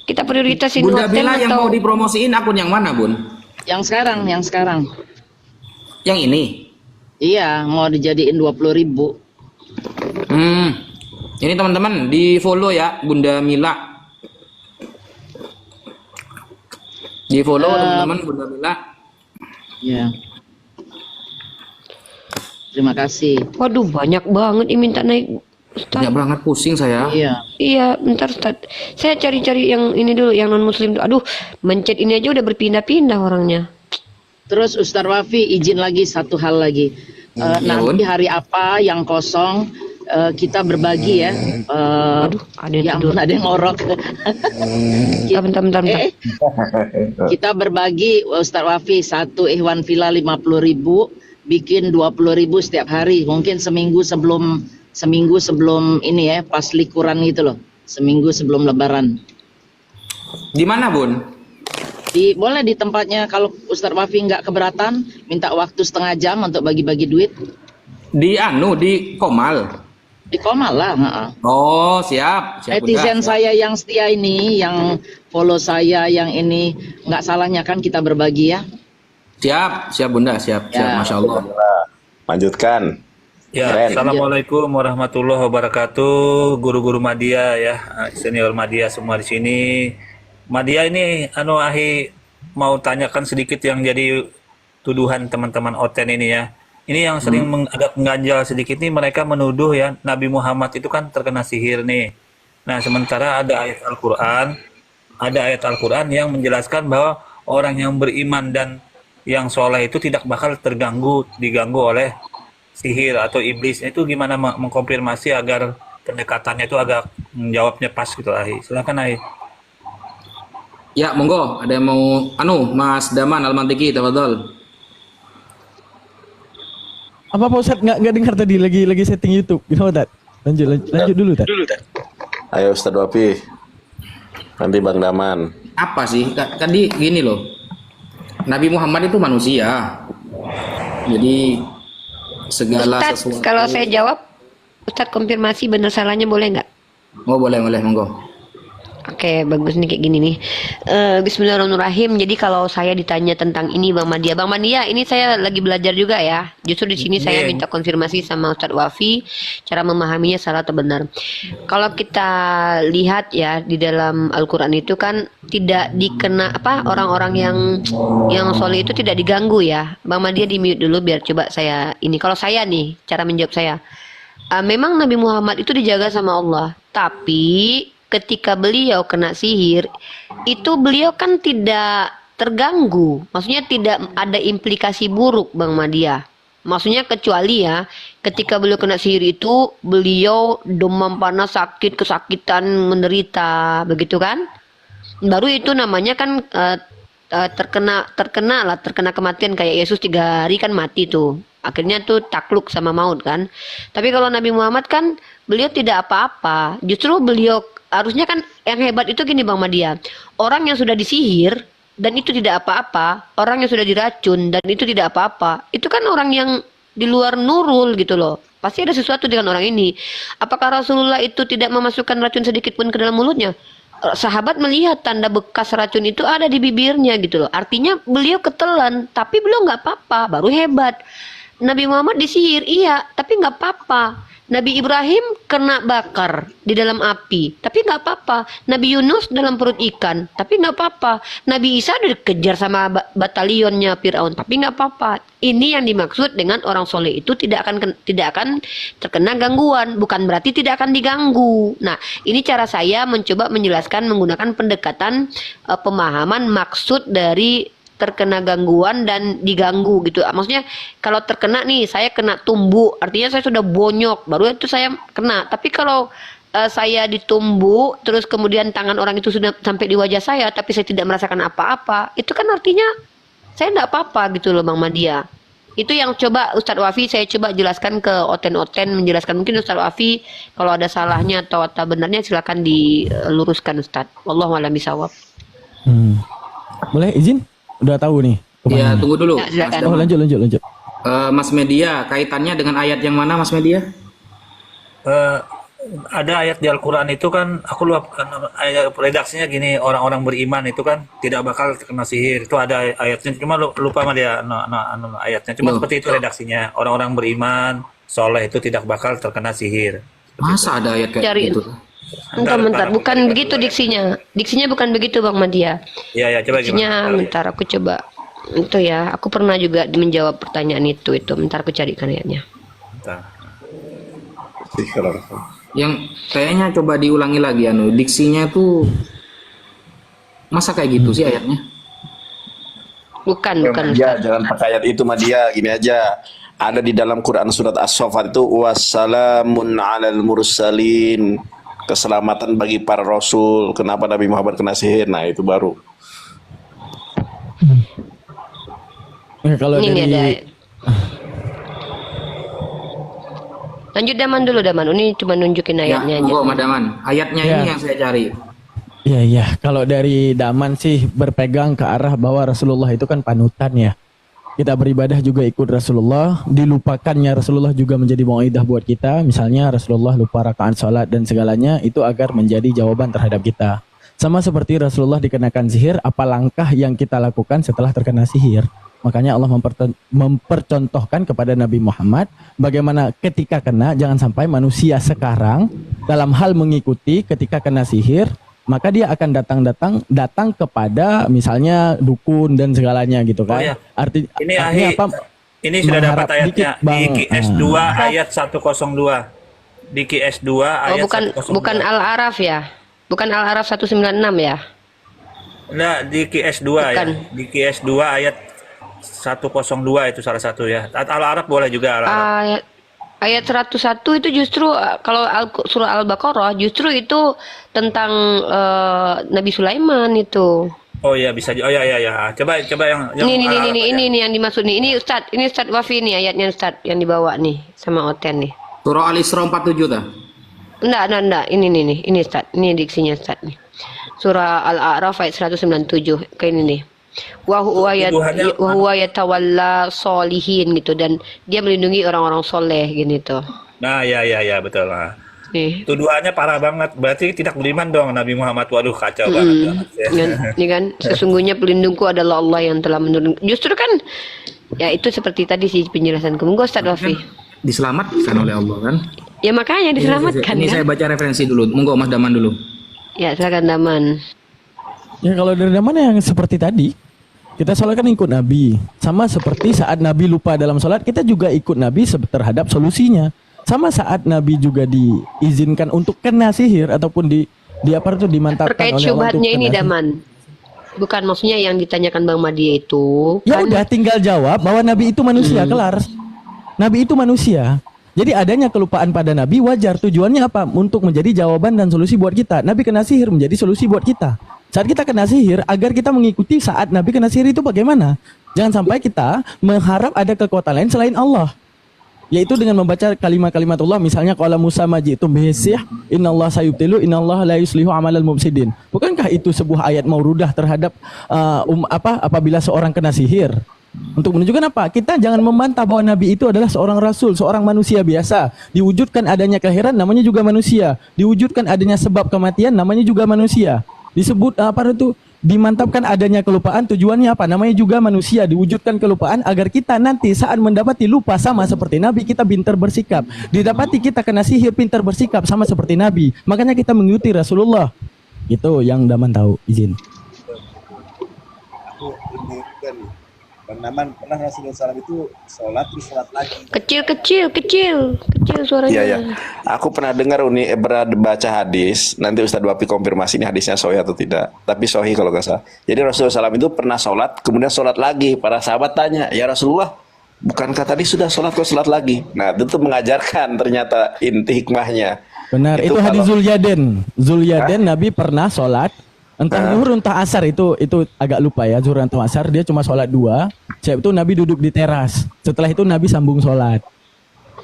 Kita prioritasin Bunda hotel Bila yang atau mau dipromosiin akun yang mana, Bun? Yang sekarang. Yang ini. Iya, mau dijadiin 20.000. Ini teman-teman di follow ya Bunda Mila. Di follow teman-teman Bunda Mila. Ya. Terima kasih. Waduh, banyak banget yang minta naik. Ustaz. Banyak banget, pusing saya. Iya, bentar Ustaz. Saya cari-cari yang ini dulu, yang non muslim. Aduh, mencet ini aja udah berpindah-pindah orangnya. Terus Ustadz Wafi izin lagi satu hal lagi. Nanti hari apa yang kosong kita berbagi ya. Aduh, ada yang tidur. Ada yang ngorok. Bentar. Kita berbagi Ustadz Wafi satu Ikhwan Villa 50.000, bikin 20.000 setiap hari. Mungkin seminggu sebelum ini ya, pas likuran gitu loh. Seminggu sebelum Lebaran. Di mana, Bun? Boleh di tempatnya, kalau Ustadz Wafi nggak keberatan, minta waktu setengah jam untuk bagi-bagi duit. Di Komal. Di Komal lah. Oh, siap. Netizen saya yang setia ini, yang follow saya, yang ini, nggak salahnya kan kita berbagi ya. Siap Bunda, siap. Masya Allah. Lanjutkan. Ya, Assalamualaikum warahmatullahi wabarakatuh, guru-guru Madya ya, senior Madya semua di sini. Madya ini, Ahi mau tanyakan sedikit yang jadi tuduhan teman-teman Oten ini ya. Ini yang sering agak mengganjal sedikit nih, mereka menuduh ya Nabi Muhammad itu kan terkena sihir nih. Nah, sementara ada ayat Al-Quran yang menjelaskan bahwa orang yang beriman dan yang soleh itu tidak bakal diganggu oleh sihir atau iblis. Itu gimana mengkonfirmasi agar pendekatannya itu agak menjawabnya pas gitu, Ahi. Silakan, Ahi. Ya, monggo. Ada yang mau Mas Daman Al-Mantiki, tafadhol. Apa Pak Ustadz nggak dengar tadi lagi setting YouTube. Gimana, Tat? Lanjut dulu, Tat. Ayo Ustadz Wafi. Nanti Bang Daman. Apa sih? Tadi gini loh. Nabi Muhammad itu manusia. Jadi segala Ustadz, sesuatu. kalau saya jawab, Ustadz konfirmasi benar salahnya boleh nggak? Oh, boleh, monggo. Oke, bagus nih kayak gini nih. Bismillahirrahmanirrahim. Jadi kalau saya ditanya tentang ini Bang Madya, ini saya lagi belajar juga ya. Justru di sini saya minta konfirmasi sama Ustadz Wafi cara memahaminya salah atau benar. Kalau kita lihat ya di dalam Al-Qur'an itu kan tidak dikena orang-orang yang soleh itu tidak diganggu ya. Bang Madya di mute dulu biar coba saya ini. Kalau saya nih cara menjawab saya. Memang Nabi Muhammad itu dijaga sama Allah, tapi ketika beliau kena sihir, itu beliau kan tidak terganggu. Maksudnya tidak ada implikasi buruk, Bang Madya. Maksudnya kecuali ya, ketika beliau kena sihir itu, beliau demam panas, sakit, kesakitan, menderita, begitu kan? Baru itu namanya kan terkena kematian, kayak Yesus 3 hari kan mati tuh. Akhirnya tuh takluk sama maut kan. Tapi kalau Nabi Muhammad kan beliau tidak apa-apa. Justru beliau harusnya kan yang hebat itu gini Bang Madya. Orang yang sudah disihir dan itu tidak apa-apa, orang yang sudah diracun dan itu tidak apa-apa, itu kan orang yang di luar nurul gitu loh. Pasti ada sesuatu dengan orang ini. Apakah Rasulullah itu tidak memasukkan racun sedikit pun ke dalam mulutnya? Sahabat melihat tanda bekas racun itu ada di bibirnya gitu loh. Artinya beliau ketelan, tapi beliau nggak apa-apa, baru hebat. Nabi Muhammad disihir, iya, tapi nggak apa-apa. Nabi Ibrahim kena bakar di dalam api, tapi nggak apa-apa. Nabi Yunus dalam perut ikan, tapi nggak apa-apa. Nabi Isa dikejar sama batalionnya Firaun, tapi nggak apa-apa. Ini yang dimaksud dengan orang soleh itu tidak akan terkena gangguan, bukan berarti tidak akan diganggu. Nah, ini cara saya mencoba menjelaskan menggunakan pendekatan pemahaman maksud dari terkena gangguan dan diganggu gitu. Maksudnya kalau terkena nih, saya kena tumbuk, artinya saya sudah bonyok, baru itu saya kena. Tapi kalau saya ditumbuk, terus kemudian tangan orang itu sudah sampai di wajah saya, tapi saya tidak merasakan apa-apa, itu kan artinya saya tidak apa-apa gitu loh Bang Madia. Itu yang coba Ustadz Wafi saya coba jelaskan ke Oten-Oten, menjelaskan. Mungkin Ustadz Wafi kalau ada salahnya atau benarnya silakan diluruskan Ustadz. Wallahu a'lam bishawab. Boleh izin? Udah tahu nih. Ya, tunggu dulu. Ya, silakan. Oh, lanjut. Mas Media, kaitannya dengan ayat yang mana Mas Media? Ada ayat di Al-Quran itu kan, aku lupa ayat redaksinya gini, orang-orang beriman itu kan tidak bakal terkena sihir. Itu ada ayatnya, cuma lupa sama dia ayatnya. Cuma seperti itu redaksinya, orang-orang beriman, soleh itu tidak bakal terkena sihir. Masa ada ayat kayak gitu? Bentar, bukan begitu diksinya. Diksinya bukan begitu Bang Madia. Iya, coba diksinya, gimana? Bentar, aku coba. Itu ya, aku pernah juga menjawab pertanyaan itu. Bentar, aku carikan ayatnya. Bentar. Yang kayaknya coba diulangi lagi diksinya tuh masa kayak gitu sih ayatnya? Bukan. Ya, jangan pakai ayat itu Madia, gini aja. Ada di dalam Quran surat As-Saffat itu wassalamun 'alal mursalin. Keselamatan bagi para rasul. Kenapa Nabi Muhammad kena sihir? Nah, itu baru. Kalau ini dari ada. Lanjut Daman dulu Daman. Ini cuma nunjukin ayatnya aja. Monggo Daman. Ayatnya ini yang saya cari. Iya. Kalau dari Daman sih berpegang ke arah bahwa Rasulullah itu kan panutan ya. Kita beribadah juga ikut Rasulullah. Dilupakannya Rasulullah juga menjadi mau'idah buat kita. Misalnya Rasulullah lupa rakaat salat dan segalanya itu agar menjadi jawaban terhadap kita. Sama seperti Rasulullah dikenakan sihir, apa langkah yang kita lakukan setelah terkena sihir? Makanya Allah mempercontohkan kepada Nabi Muhammad bagaimana ketika kena, jangan sampai manusia sekarang dalam hal mengikuti ketika kena sihir, maka dia akan datang kepada misalnya dukun dan segalanya gitu kan. Oh, ya. Artinya apa? Ini sudah dapat ayatnya di QS2 ayat 102. Di QS2 ayat 102. Bukan Al-Araf ya? Bukan Al-Araf 196 ya? Nah, di QS2 ya. Di QS2 ayat 102 itu salah satu ya. Al-Araf boleh juga Al-Araf. Ayat 101 itu justru kalau surah Al-Baqarah justru itu tentang Nabi Sulaiman itu. Oh iya bisa. Oh ya. Coba yang ini yang dimaksud nih. Ini Ustadz Wafi nih ayatnya Ustadz yang dibawa nih sama Oten nih. Surah Al-Isra 47 dah. Enggak. Ini Ustadz. Ini diksinya Ustadz nih. Surah Al-A'raf ayat 197 kayak ini nih. Wa huwa yatawalla sholihin gitu, dan dia melindungi orang-orang soleh gini tuh. Nah, ya betul lah. Nih. Tuduhannya parah banget. Berarti tidak beriman dong Nabi Muhammad. Waduh, kacau banget. Ini kan sesungguhnya pelindungku adalah Allah yang telah menurunkan. Justru kan ya itu seperti tadi sih penjelasanku. Monggo Ustaz Wafi. Diselamatkan oleh Allah kan? Ya makanya diselamatkan. Ini saya baca referensi dulu. Monggo Mas Daman dulu. Ya, silakan Daman. Ya kalau dari Daman yang seperti tadi, kita sholat kan ikut Nabi. Sama seperti saat Nabi lupa dalam sholat, kita juga ikut Nabi terhadap solusinya. Sama saat Nabi juga diizinkan untuk kena sihir ataupun dimantapkan terkait oleh Allah untuk syubhatnya ini kena Daman. Bukan maksudnya yang ditanyakan Bang Madia itu. Ya udah tinggal jawab bahwa Nabi itu manusia, kelar. Nabi itu manusia. Jadi adanya kelupaan pada Nabi wajar. Tujuannya apa? Untuk menjadi jawaban dan solusi buat kita. Nabi kena sihir menjadi solusi buat kita. Saat kita kena sihir, agar kita mengikuti saat Nabi kena sihir itu bagaimana? Jangan sampai kita mengharap ada kekuatan lain selain Allah. Yaitu dengan membaca kalimat-kalimat Allah, misalnya qala Musa maji'tum bihisih innallaha sayubtilu innallaha la yuslihu amalal mufsidin. Bukankah itu sebuah ayat maurudah terhadap apabila seorang kena sihir? Untuk menunjukkan apa? Kita jangan membantah bahwa Nabi itu adalah seorang rasul, seorang manusia biasa. Diwujudkan adanya kelahiran, namanya juga manusia. Diwujudkan adanya sebab kematian, namanya juga manusia. Disebut dimantapkan adanya kelupaan, tujuannya apa? Namanya juga manusia. Diwujudkan kelupaan agar kita nanti saat mendapati lupa sama seperti Nabi, kita pintar bersikap. Didapati kita kena sihir, pintar bersikap sama seperti Nabi. Makanya kita mengikuti Rasulullah. Itu yang Daman tahu. Izin. Bang Naman, pernah Rasulullah SAW itu sholat terus sholat lagi. Kecil suaranya. Iya, iya. Aku pernah dengar baca hadis. Nanti Ustadz Wapi konfirmasi ini hadisnya sahih atau tidak. Tapi sahih kalau nggak salah. Jadi Rasulullah SAW itu pernah sholat, kemudian sholat lagi. Para sahabat tanya, ya Rasulullah, bukankah tadi sudah sholat kok sholat lagi? Nah, itu mengajarkan ternyata inti hikmahnya. Benar, itu hadis Zulyaden. Nabi pernah sholat. Entah zuhur entah asar itu agak lupa ya, zuhur atau asar, dia cuma sholat 2. Setelah itu Nabi duduk di teras. Setelah itu Nabi sambung sholat.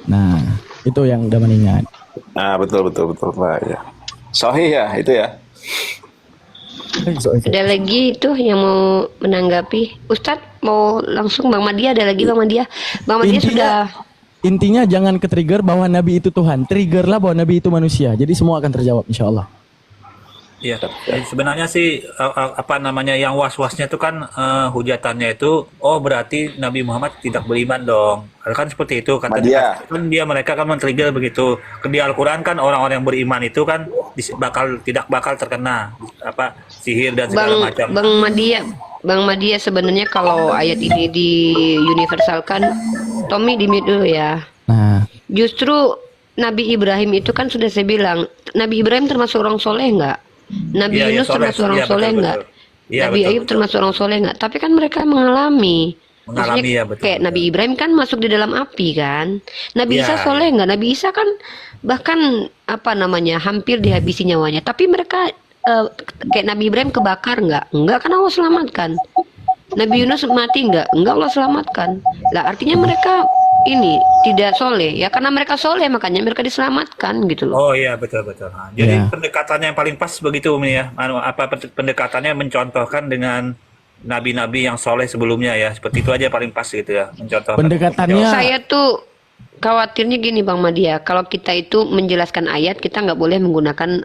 Nah, itu yang udah mengingat. Nah, betul Pak ya. Sahih ya itu ya. Ada lagi itu yang mau menanggapi. Ustadz mau langsung Bang Madia, ada lagi Bang Madia. Bang Madia sudah. Intinya jangan ke-trigger bahwa Nabi itu Tuhan. Triggerlah bahwa Nabi itu manusia. Jadi semua akan terjawab insya Allah. Iya, sebenarnya sih apa namanya yang was-wasnya itu kan hujatannya itu, oh berarti Nabi Muhammad tidak beriman dong. Kan seperti itu kata dia. Kan mereka kan men-trigger begitu. Di Al-Qur'an kan orang-orang yang beriman itu kan tidak bakal terkena apa sihir dan segala macam. Bang Madia sebenarnya kalau ayat ini diuniversalkan, Tommy di mute dulu ya. Nah, justru Nabi Ibrahim itu kan sudah saya bilang, Nabi Ibrahim termasuk orang soleh nggak? Nabi Yunus termasuk orang soleh nggak? Nabi Ayub termasuk orang soleh nggak? Tapi kan mereka mengalami ya, betul, kayak Nabi Ibrahim kan masuk di dalam api kan. Nabi Isa soleh nggak? Nabi Isa kan bahkan apa namanya hampir dihabisi nyawanya. Tapi mereka kayak Nabi Ibrahim kebakar nggak? Nggak, kan Allah selamatkan. Nabi Yunus mati nggak? Nggak, Allah selamatkan. Lah artinya mereka ini tidak soleh ya, karena mereka soleh makanya mereka diselamatkan gitu loh. Oh iya betul. Nah, jadi pendekatannya yang paling pas begitu ya. Pendekatannya mencontohkan dengan nabi-nabi yang soleh sebelumnya ya, seperti itu aja paling pas gitu ya, mencontohkan. Pendekatannya. Saya tuh khawatirnya gini Bang Madia, kalau kita itu menjelaskan ayat kita nggak boleh menggunakan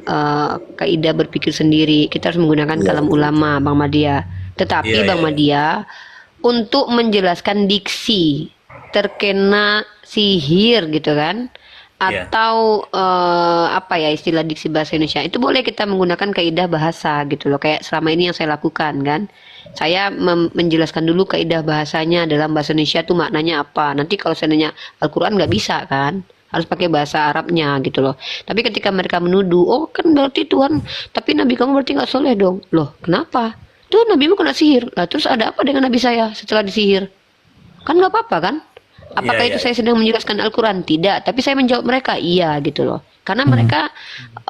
kaidah berpikir sendiri, kita harus menggunakan kalam ulama Bang Madia. Tetapi Bang Madia untuk menjelaskan diksi terkena sihir gitu kan, atau apa ya istilah diksi bahasa Indonesia, itu boleh kita menggunakan kaidah bahasa gitu loh, kayak selama ini yang saya lakukan kan. Saya menjelaskan dulu kaidah bahasanya dalam bahasa Indonesia tuh maknanya apa. Nanti kalau seandainya Al-Quran nggak bisa kan, harus pakai bahasa Arabnya gitu loh. Tapi ketika mereka menuduh, oh kan berarti Tuhan, tapi Nabi kamu berarti nggak soleh dong. Loh kenapa? Tuh Nabimu kena sihir. Lah terus ada apa dengan Nabi saya setelah disihir? Kan nggak apa-apa kan? Apakah itu saya sedang menjelaskan Al-Quran? Tidak, tapi saya menjawab mereka iya gitu loh. Karena mereka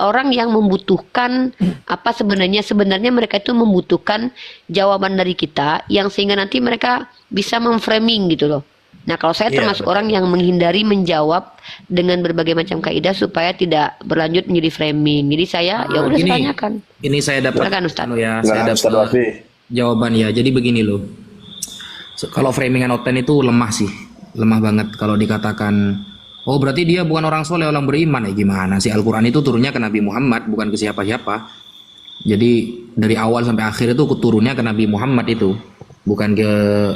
orang yang membutuhkan apa sebenarnya mereka itu membutuhkan jawaban dari kita yang sehingga nanti mereka bisa memframing gitu loh. Nah kalau saya termasuk orang yang menghindari menjawab dengan berbagai macam kaidah supaya tidak berlanjut menjadi framing. Jadi saya ya udah tanyakan. Ini saya dapat saya dapat jawaban ya. Jadi begini loh. Kalau framingan Oten itu lemah sih. Lemah banget kalau dikatakan oh berarti dia bukan orang soleh, orang beriman. Gimana sih, Al-Quran itu turunnya ke Nabi Muhammad bukan ke siapa-siapa. Jadi dari awal sampai akhir itu turunnya ke Nabi Muhammad itu, bukan ke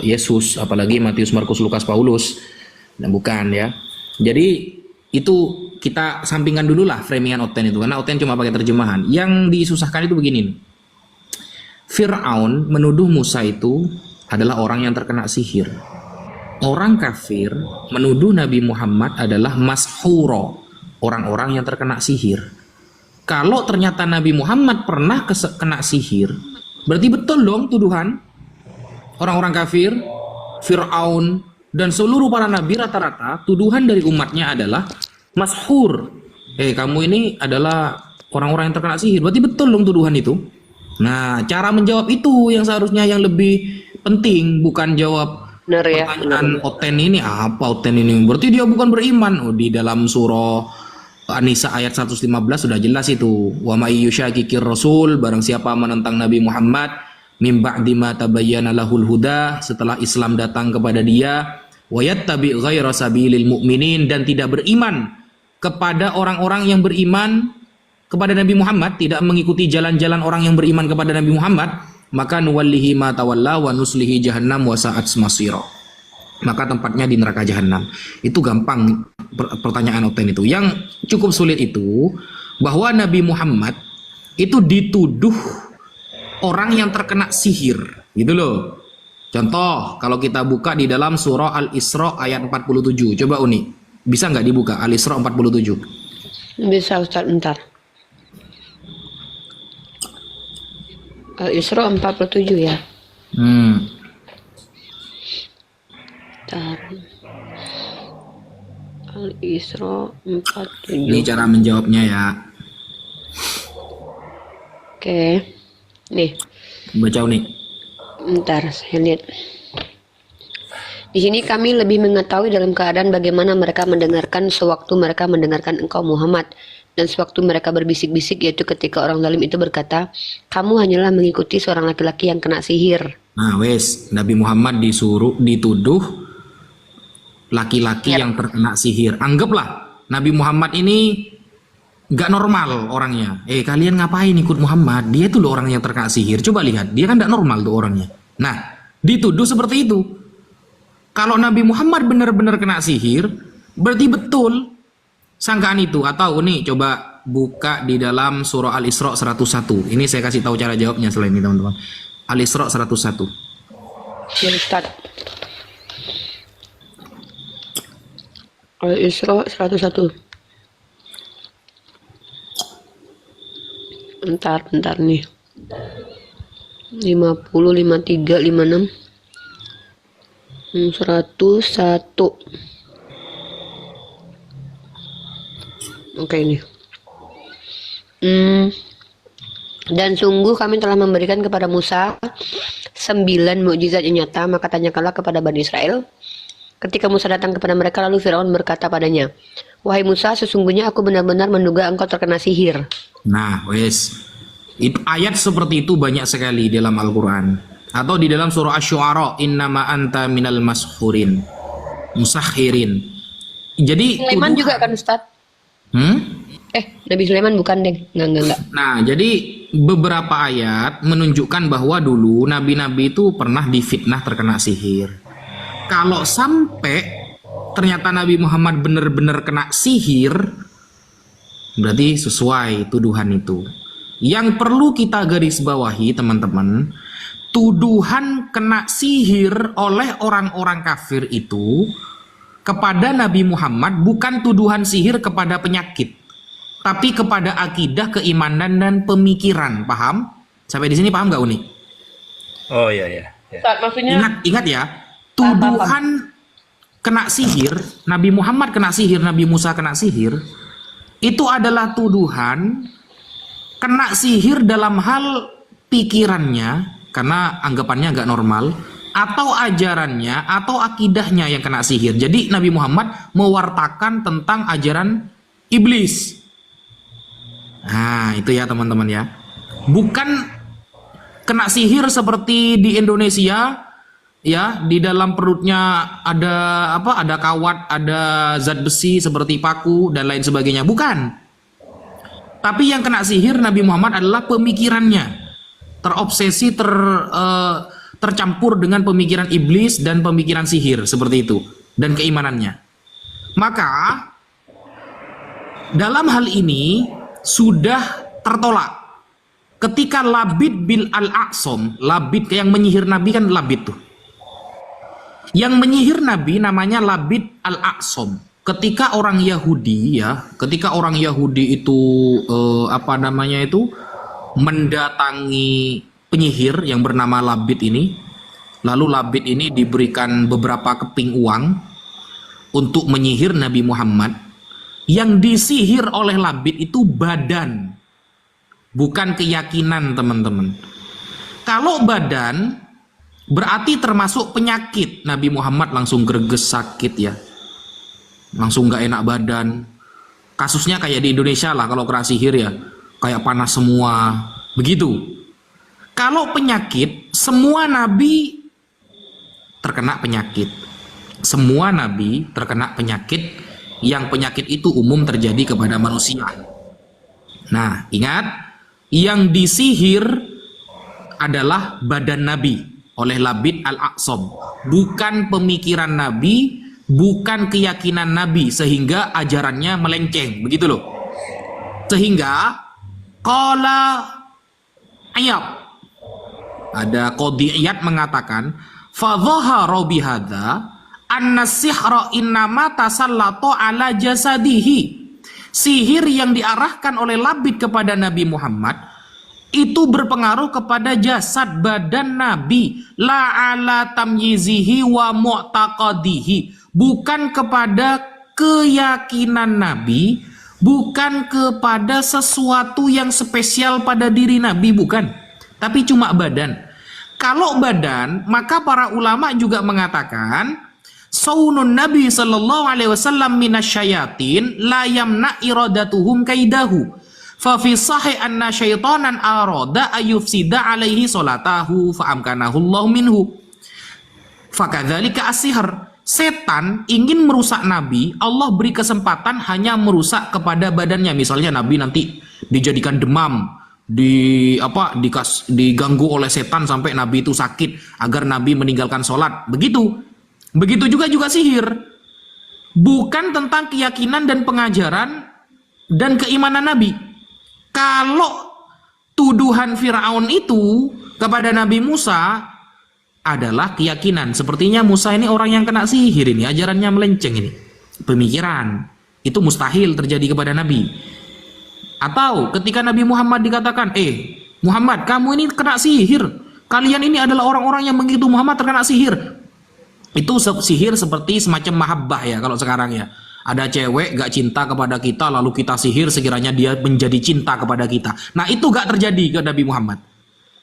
Yesus, apalagi Matius, Markus, Lukas, Paulus. Nah, bukan ya. Jadi itu kita sampingkan dulu lah framingan Oten itu, karena Oten cuma pakai terjemahan. Yang disusahkan itu begini nih. Fir'aun menuduh Musa itu adalah orang yang terkena sihir. Orang kafir menuduh Nabi Muhammad adalah mashuro, orang-orang yang terkena sihir. Kalau ternyata Nabi Muhammad pernah kena sihir, berarti betul dong tuduhan orang-orang kafir, Fir'aun, dan seluruh para nabi rata-rata tuduhan dari umatnya adalah mashur. Kamu ini adalah orang-orang yang terkena sihir, berarti betul dong tuduhan itu. Nah, cara menjawab itu yang seharusnya yang lebih penting, bukan jawab pertanyaan Oten ini apa, Oten ini berarti dia bukan beriman. Oh, di dalam surah An-Nisa ayat 115 sudah jelas itu, wa may yusyakikir rasul, barang siapa menentang Nabi Muhammad mim ba'di ma tabayyana lahul huda, setelah Islam datang kepada dia, wa yattabi ghaira sabilil mu'minin, dan tidak beriman kepada orang-orang yang beriman kepada Nabi Muhammad, tidak mengikuti jalan-jalan orang yang beriman kepada Nabi Muhammad, maka nuwallihi ma tawalla wa nuslihi jahannam wa sa'at masira. Maka tempatnya di neraka jahanam. Itu gampang pertanyaan Oten itu. Yang cukup sulit itu bahwa Nabi Muhammad itu dituduh orang yang terkena sihir, gitu loh. Contoh, kalau kita buka di dalam surah Al-Isra ayat 47. Coba Uni, bisa nggak dibuka Al-Isra 47? Bisa Ustaz, bentar. Al-Isra 47 ya. Bentar. Al-Isra 47. Ini cara menjawabnya ya. Oke. Nih. Baca Uni. Bentar, saya lihat. Di sini kami lebih mengetahui dalam keadaan bagaimana mereka mendengarkan sewaktu mereka mendengarkan engkau Muhammad, dan sewaktu mereka berbisik-bisik, yaitu ketika orang zalim itu berkata, kamu hanyalah mengikuti seorang laki-laki yang kena sihir. Nah wes, Nabi Muhammad dituduh laki-laki yang terkena sihir. Anggaplah Nabi Muhammad ini gak normal orangnya. Kalian ngapain ikut Muhammad? Dia tuh loh orang yang terkena sihir. Coba lihat, dia kan gak normal tuh orangnya. Nah, dituduh seperti itu. Kalau Nabi Muhammad benar-benar kena sihir, berarti betul sangkaan itu. Atau nih, coba buka di dalam surah Al-Isra 101. Ini saya kasih tahu cara jawabnya selain ini teman-teman. Al-Isra 101. Ya Ustaz. Al-Isra 101. Bentar nih. 50, 53, 56. 101. Oke ini. Dan sungguh kami telah memberikan kepada Musa 9 mukjizat yang nyata, maka tanyakanlah kepada Bani Israel. Ketika Musa datang kepada mereka, lalu Firaun berkata padanya, wahai Musa, sesungguhnya aku benar-benar menduga engkau terkena sihir. Nah, wes. Ayat seperti itu banyak sekali dalam Al-Quran. Atau di dalam surah Asy-Syu'ara, innama anta minal mashurin, musakhirin. Jadi Sulaiman juga kan Ustaz? Nabi Sulaiman bukan deh. Enggak. Nah, jadi beberapa ayat menunjukkan bahwa dulu nabi-nabi itu pernah difitnah terkena sihir. Kalau sampai ternyata Nabi Muhammad benar-benar kena sihir, berarti sesuai tuduhan itu. Yang perlu kita garis bawahi teman-teman, tuduhan kena sihir oleh orang-orang kafir itu kepada Nabi Muhammad bukan tuduhan sihir kepada penyakit, tapi kepada akidah, keimanan, dan pemikiran. Paham? Sampai di sini paham gak Uni? Oh iya. Ustaz, maksudnya Ingat ya, tuduhan kena sihir, Nabi Muhammad kena sihir, Nabi Musa kena sihir, itu adalah tuduhan kena sihir dalam hal pikirannya, karena anggapannya nggak normal, atau ajarannya, atau akidahnya yang kena sihir. Jadi Nabi Muhammad mewartakan tentang ajaran iblis. Nah, itu ya teman-teman ya. Bukan kena sihir seperti di Indonesia, ya, di dalam perutnya ada apa? Ada kawat, ada zat besi seperti paku dan lain sebagainya. Bukan. Tapi yang kena sihir Nabi Muhammad adalah pemikirannya. Terobsesi, tercampur dengan pemikiran iblis dan pemikiran sihir seperti itu, dan keimanannya. Maka dalam hal ini sudah tertolak ketika Labid bin Al-A'sam, Labid yang menyihir Nabi kan Labid tuh. Yang menyihir Nabi namanya Labid Al-A'sam. Ketika orang Yahudi itu mendatangi penyihir yang bernama Labid ini, lalu Labid ini diberikan beberapa keping uang untuk menyihir Nabi Muhammad. Yang disihir oleh Labid itu badan, bukan keyakinan teman-teman. Kalau badan berarti termasuk penyakit. Nabi Muhammad langsung greges, sakit ya, langsung gak enak badan. Kasusnya kayak di Indonesia lah, kalau kena sihir ya kayak panas semua begitu. Kalau penyakit, semua nabi terkena penyakit. Semua nabi terkena penyakit, yang penyakit itu umum terjadi kepada manusia. Nah, ingat, yang disihir adalah badan nabi oleh Labid Al-A'sam, bukan pemikiran nabi, bukan keyakinan nabi, sehingga ajarannya melenceng, begitu loh. Sehingga qala Iyad, ada Qadhi Iyad mengatakan, Fadhahara bihadza anna sihra innama tasallatu ala jasadihi. Sihir yang diarahkan oleh Labid kepada Nabi Muhammad itu berpengaruh kepada jasad badan Nabi, la ala tamyizihi wa mu'taqadihi, bukan kepada keyakinan Nabi, bukan kepada sesuatu yang spesial pada diri Nabi, bukan, tapi cuma badan. Kalau badan, maka para ulama juga mengatakan saunun Nabi sallallahu alaihi wasallam minasyayatin la yamna iradatuhum kaidahu. Fa fi sahih anna syaitanan arada ayufsida alaihi salatahu fa amkanahu Allah minhu. Fakadzalika as-sihr. Setan ingin merusak Nabi, Allah beri kesempatan hanya merusak kepada badannya. Misalnya Nabi nanti dijadikan demam, diganggu oleh setan sampai Nabi itu sakit agar Nabi meninggalkan sholat. Begitu juga sihir. Bukan tentang keyakinan dan pengajaran dan keimanan Nabi. Kalau tuduhan Fir'aun itu kepada Nabi Musa adalah keyakinan. Sepertinya Musa ini orang yang kena sihir ini, ajarannya melenceng ini. Pemikiran. Itu mustahil terjadi kepada Nabi. Atau ketika Nabi Muhammad dikatakan, Muhammad, kamu ini kena sihir. Kalian ini adalah orang-orang yang mengikuti Muhammad terkena sihir. Itu sihir seperti semacam mahabbah ya kalau sekarang ya. Ada cewek gak cinta kepada kita lalu kita sihir sekiranya dia menjadi cinta kepada kita. Nah itu gak terjadi ke Nabi Muhammad.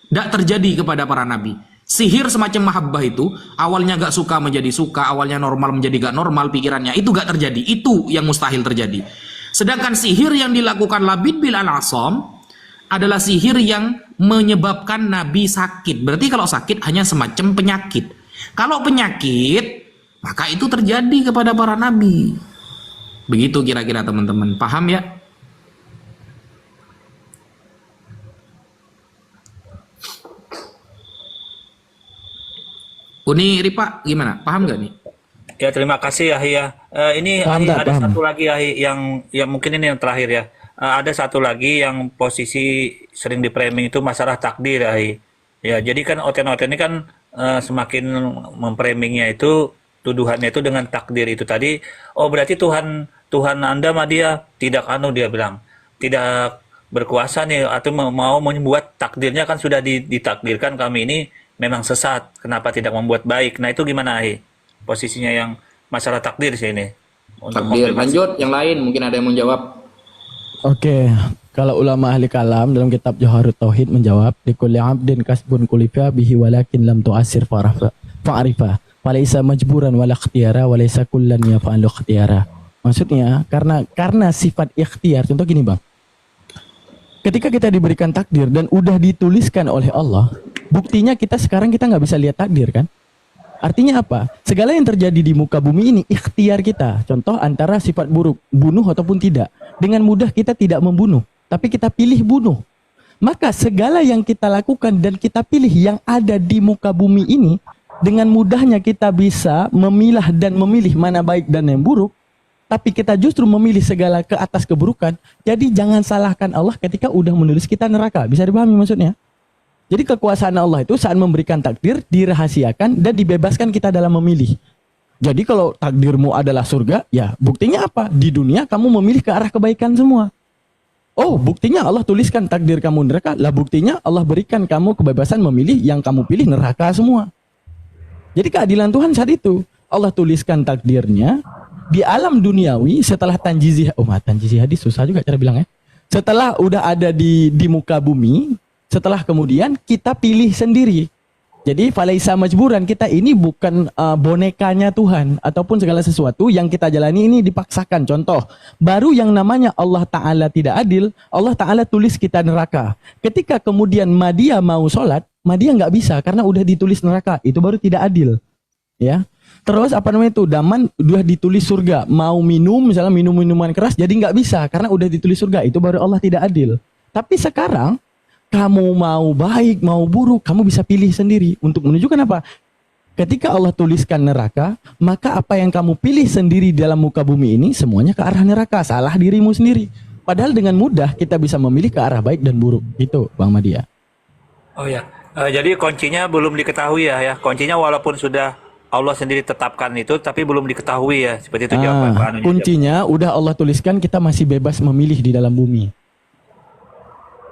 Gak terjadi kepada para nabi. Sihir semacam mahabbah itu awalnya gak suka menjadi suka, awalnya normal menjadi gak normal pikirannya. Itu gak terjadi. Itu yang mustahil terjadi. Sedangkan sihir yang dilakukan Labid bin Al-Asam adalah sihir yang menyebabkan Nabi sakit. Berarti kalau sakit hanya semacam penyakit. Kalau penyakit, maka itu terjadi kepada para nabi. Begitu kira-kira teman-teman. Paham ya? Uni Ripa, gimana? Paham gak nih? Ya, terima kasih Yahi ya. Ini ada satu lagi Yahi yang mungkin ini yang terakhir ya. Ada satu lagi yang posisi sering di framing itu masalah takdir Yahi. Ya, jadi kan Oten-Oten ini kan semakin memframingnya itu tuduhannya itu dengan takdir itu tadi. Oh berarti Tuhan Anda mah dia tidak dia bilang tidak berkuasa nih atau mau membuat takdirnya kan sudah ditakdirkan kami ini memang sesat. Kenapa tidak membuat baik? Nah itu gimana posisinya yang masalah takdir sih ini? Takdir. Lanjut yang lain mungkin ada yang menjawab. Oke, kalau ulama ahli kalam dalam kitab Jawharut Tauhid menjawab, likulli 'abdin kasbun kulifa bihi walakin lam tu'assir fa'arifa. Walaysa majburan wala ikhtiyara walaysa kullan yaf'alu ikhtiyara. Maksudnya karena sifat ikhtiar. Contoh gini, Bang. Ketika kita diberikan takdir dan udah dituliskan oleh Allah, buktinya kita nggak bisa lihat takdir kan? Artinya apa? Segala yang terjadi di muka bumi ini ikhtiar kita. Contoh antara sifat buruk, bunuh ataupun tidak. Dengan mudah kita tidak membunuh, tapi kita pilih bunuh. Maka segala yang kita lakukan dan kita pilih yang ada di muka bumi ini, dengan mudahnya kita bisa memilah dan memilih mana baik dan yang buruk, tapi kita justru memilih segala ke atas keburukan. Jadi jangan salahkan Allah ketika udah menulis kita neraka. Bisa dipahami maksudnya? Jadi kekuasaan Allah itu saat memberikan takdir, dirahasiakan dan dibebaskan kita dalam memilih. Jadi kalau takdirmu adalah surga, ya buktinya apa? Di dunia kamu memilih ke arah kebaikan semua. Oh, buktinya Allah tuliskan takdir kamu neraka. Lah buktinya Allah berikan kamu kebebasan memilih yang kamu pilih neraka semua. Jadi keadilan Tuhan saat itu. Allah tuliskan takdirnya di alam duniawi setelah tanjizih. Tanjizih hadis susah juga cara bilangnya. Setelah udah ada di muka bumi, setelah kemudian kita pilih sendiri. Jadi falaisa majburan, kita ini bukan bonekanya Tuhan ataupun segala sesuatu yang kita jalani ini dipaksakan. Contoh, baru yang namanya Allah Ta'ala tidak adil, Allah Ta'ala tulis kita neraka. Ketika kemudian Madia mau sholat, Madia nggak bisa karena udah ditulis neraka. Itu baru tidak adil. Ya. Terus daman udah ditulis surga. Mau minum, misalnya minum minuman keras, jadi nggak bisa karena udah ditulis surga. Itu baru Allah tidak adil. Tapi sekarang kamu mau baik, mau buruk, kamu bisa pilih sendiri. Untuk menunjukkan apa? Ketika Allah tuliskan neraka, maka apa yang kamu pilih sendiri dalam muka bumi ini, semuanya ke arah neraka. Salah dirimu sendiri. Padahal dengan mudah kita bisa memilih ke arah baik dan buruk. Itu, Bang Madia. Oh ya, Jadi kuncinya belum diketahui ya. Kuncinya walaupun sudah Allah sendiri tetapkan itu, tapi belum diketahui ya. Seperti itu jawaban Pak Anunya. Kuncinya udah Allah tuliskan, kita masih bebas memilih di dalam bumi.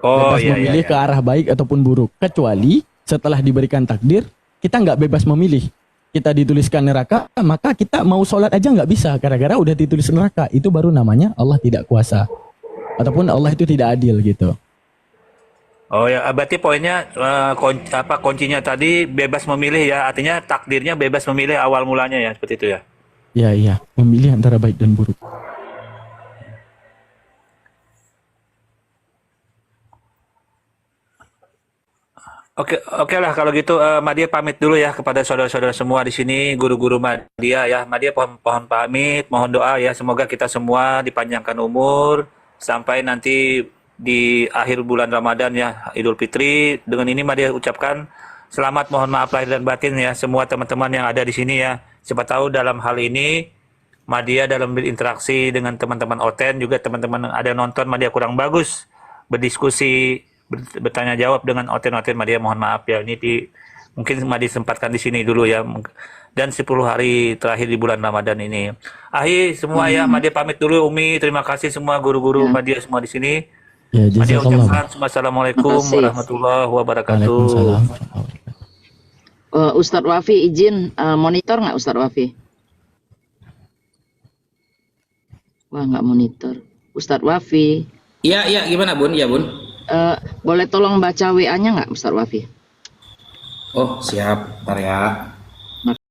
Oh Bebas iya, memilih iya, ke arah baik ataupun buruk. Kecuali setelah diberikan takdir, kita nggak bebas memilih. Kita dituliskan neraka, maka kita mau sholat aja nggak bisa. Gara-gara udah ditulis neraka. Itu baru namanya Allah tidak kuasa. Ataupun Allah itu tidak adil gitu. Oh ya, berarti poinnya kuncinya tadi bebas memilih ya, artinya takdirnya bebas memilih awal mulanya ya, seperti itu ya. Ya iya, memilih antara baik dan buruk. Oke lah kalau gitu Madia pamit dulu ya kepada saudara-saudara semua di sini, guru-guru Madia ya. Madia pohon pamit, mohon doa ya, semoga kita semua dipanjangkan umur sampai nanti di akhir bulan Ramadan ya, Idul Fitri. Dengan ini Madia ucapkan selamat, mohon maaf lahir dan batin ya semua teman-teman yang ada di sini ya. Siapa tahu dalam hal ini Madia dalam berinteraksi dengan teman-teman Oten, juga teman-teman yang ada nonton Madia kurang bagus berdiskusi, bertanya jawab dengan Oten Madia, mohon maaf ya. Ini mungkin Madia sempatkan di sini dulu ya. Dan 10 hari terakhir di bulan Ramadan ini. Semua ya, Madia pamit dulu. Umi, terima kasih semua guru-guru Madia semua di sini. Ya, Madia jazakallah. ucapkan assalamualaikum Makasih. warahmatullahi wabarakatuh. Waalaikumsalam. Ustadz Wafi izin monitor nggak Ustadz Wafi? Wah nggak monitor. Ustadz Wafi. Iya, gimana Bun? Ya Bun. Boleh tolong baca WA-nya nggak Ustadz Wafi? Oh siap, ntar ya.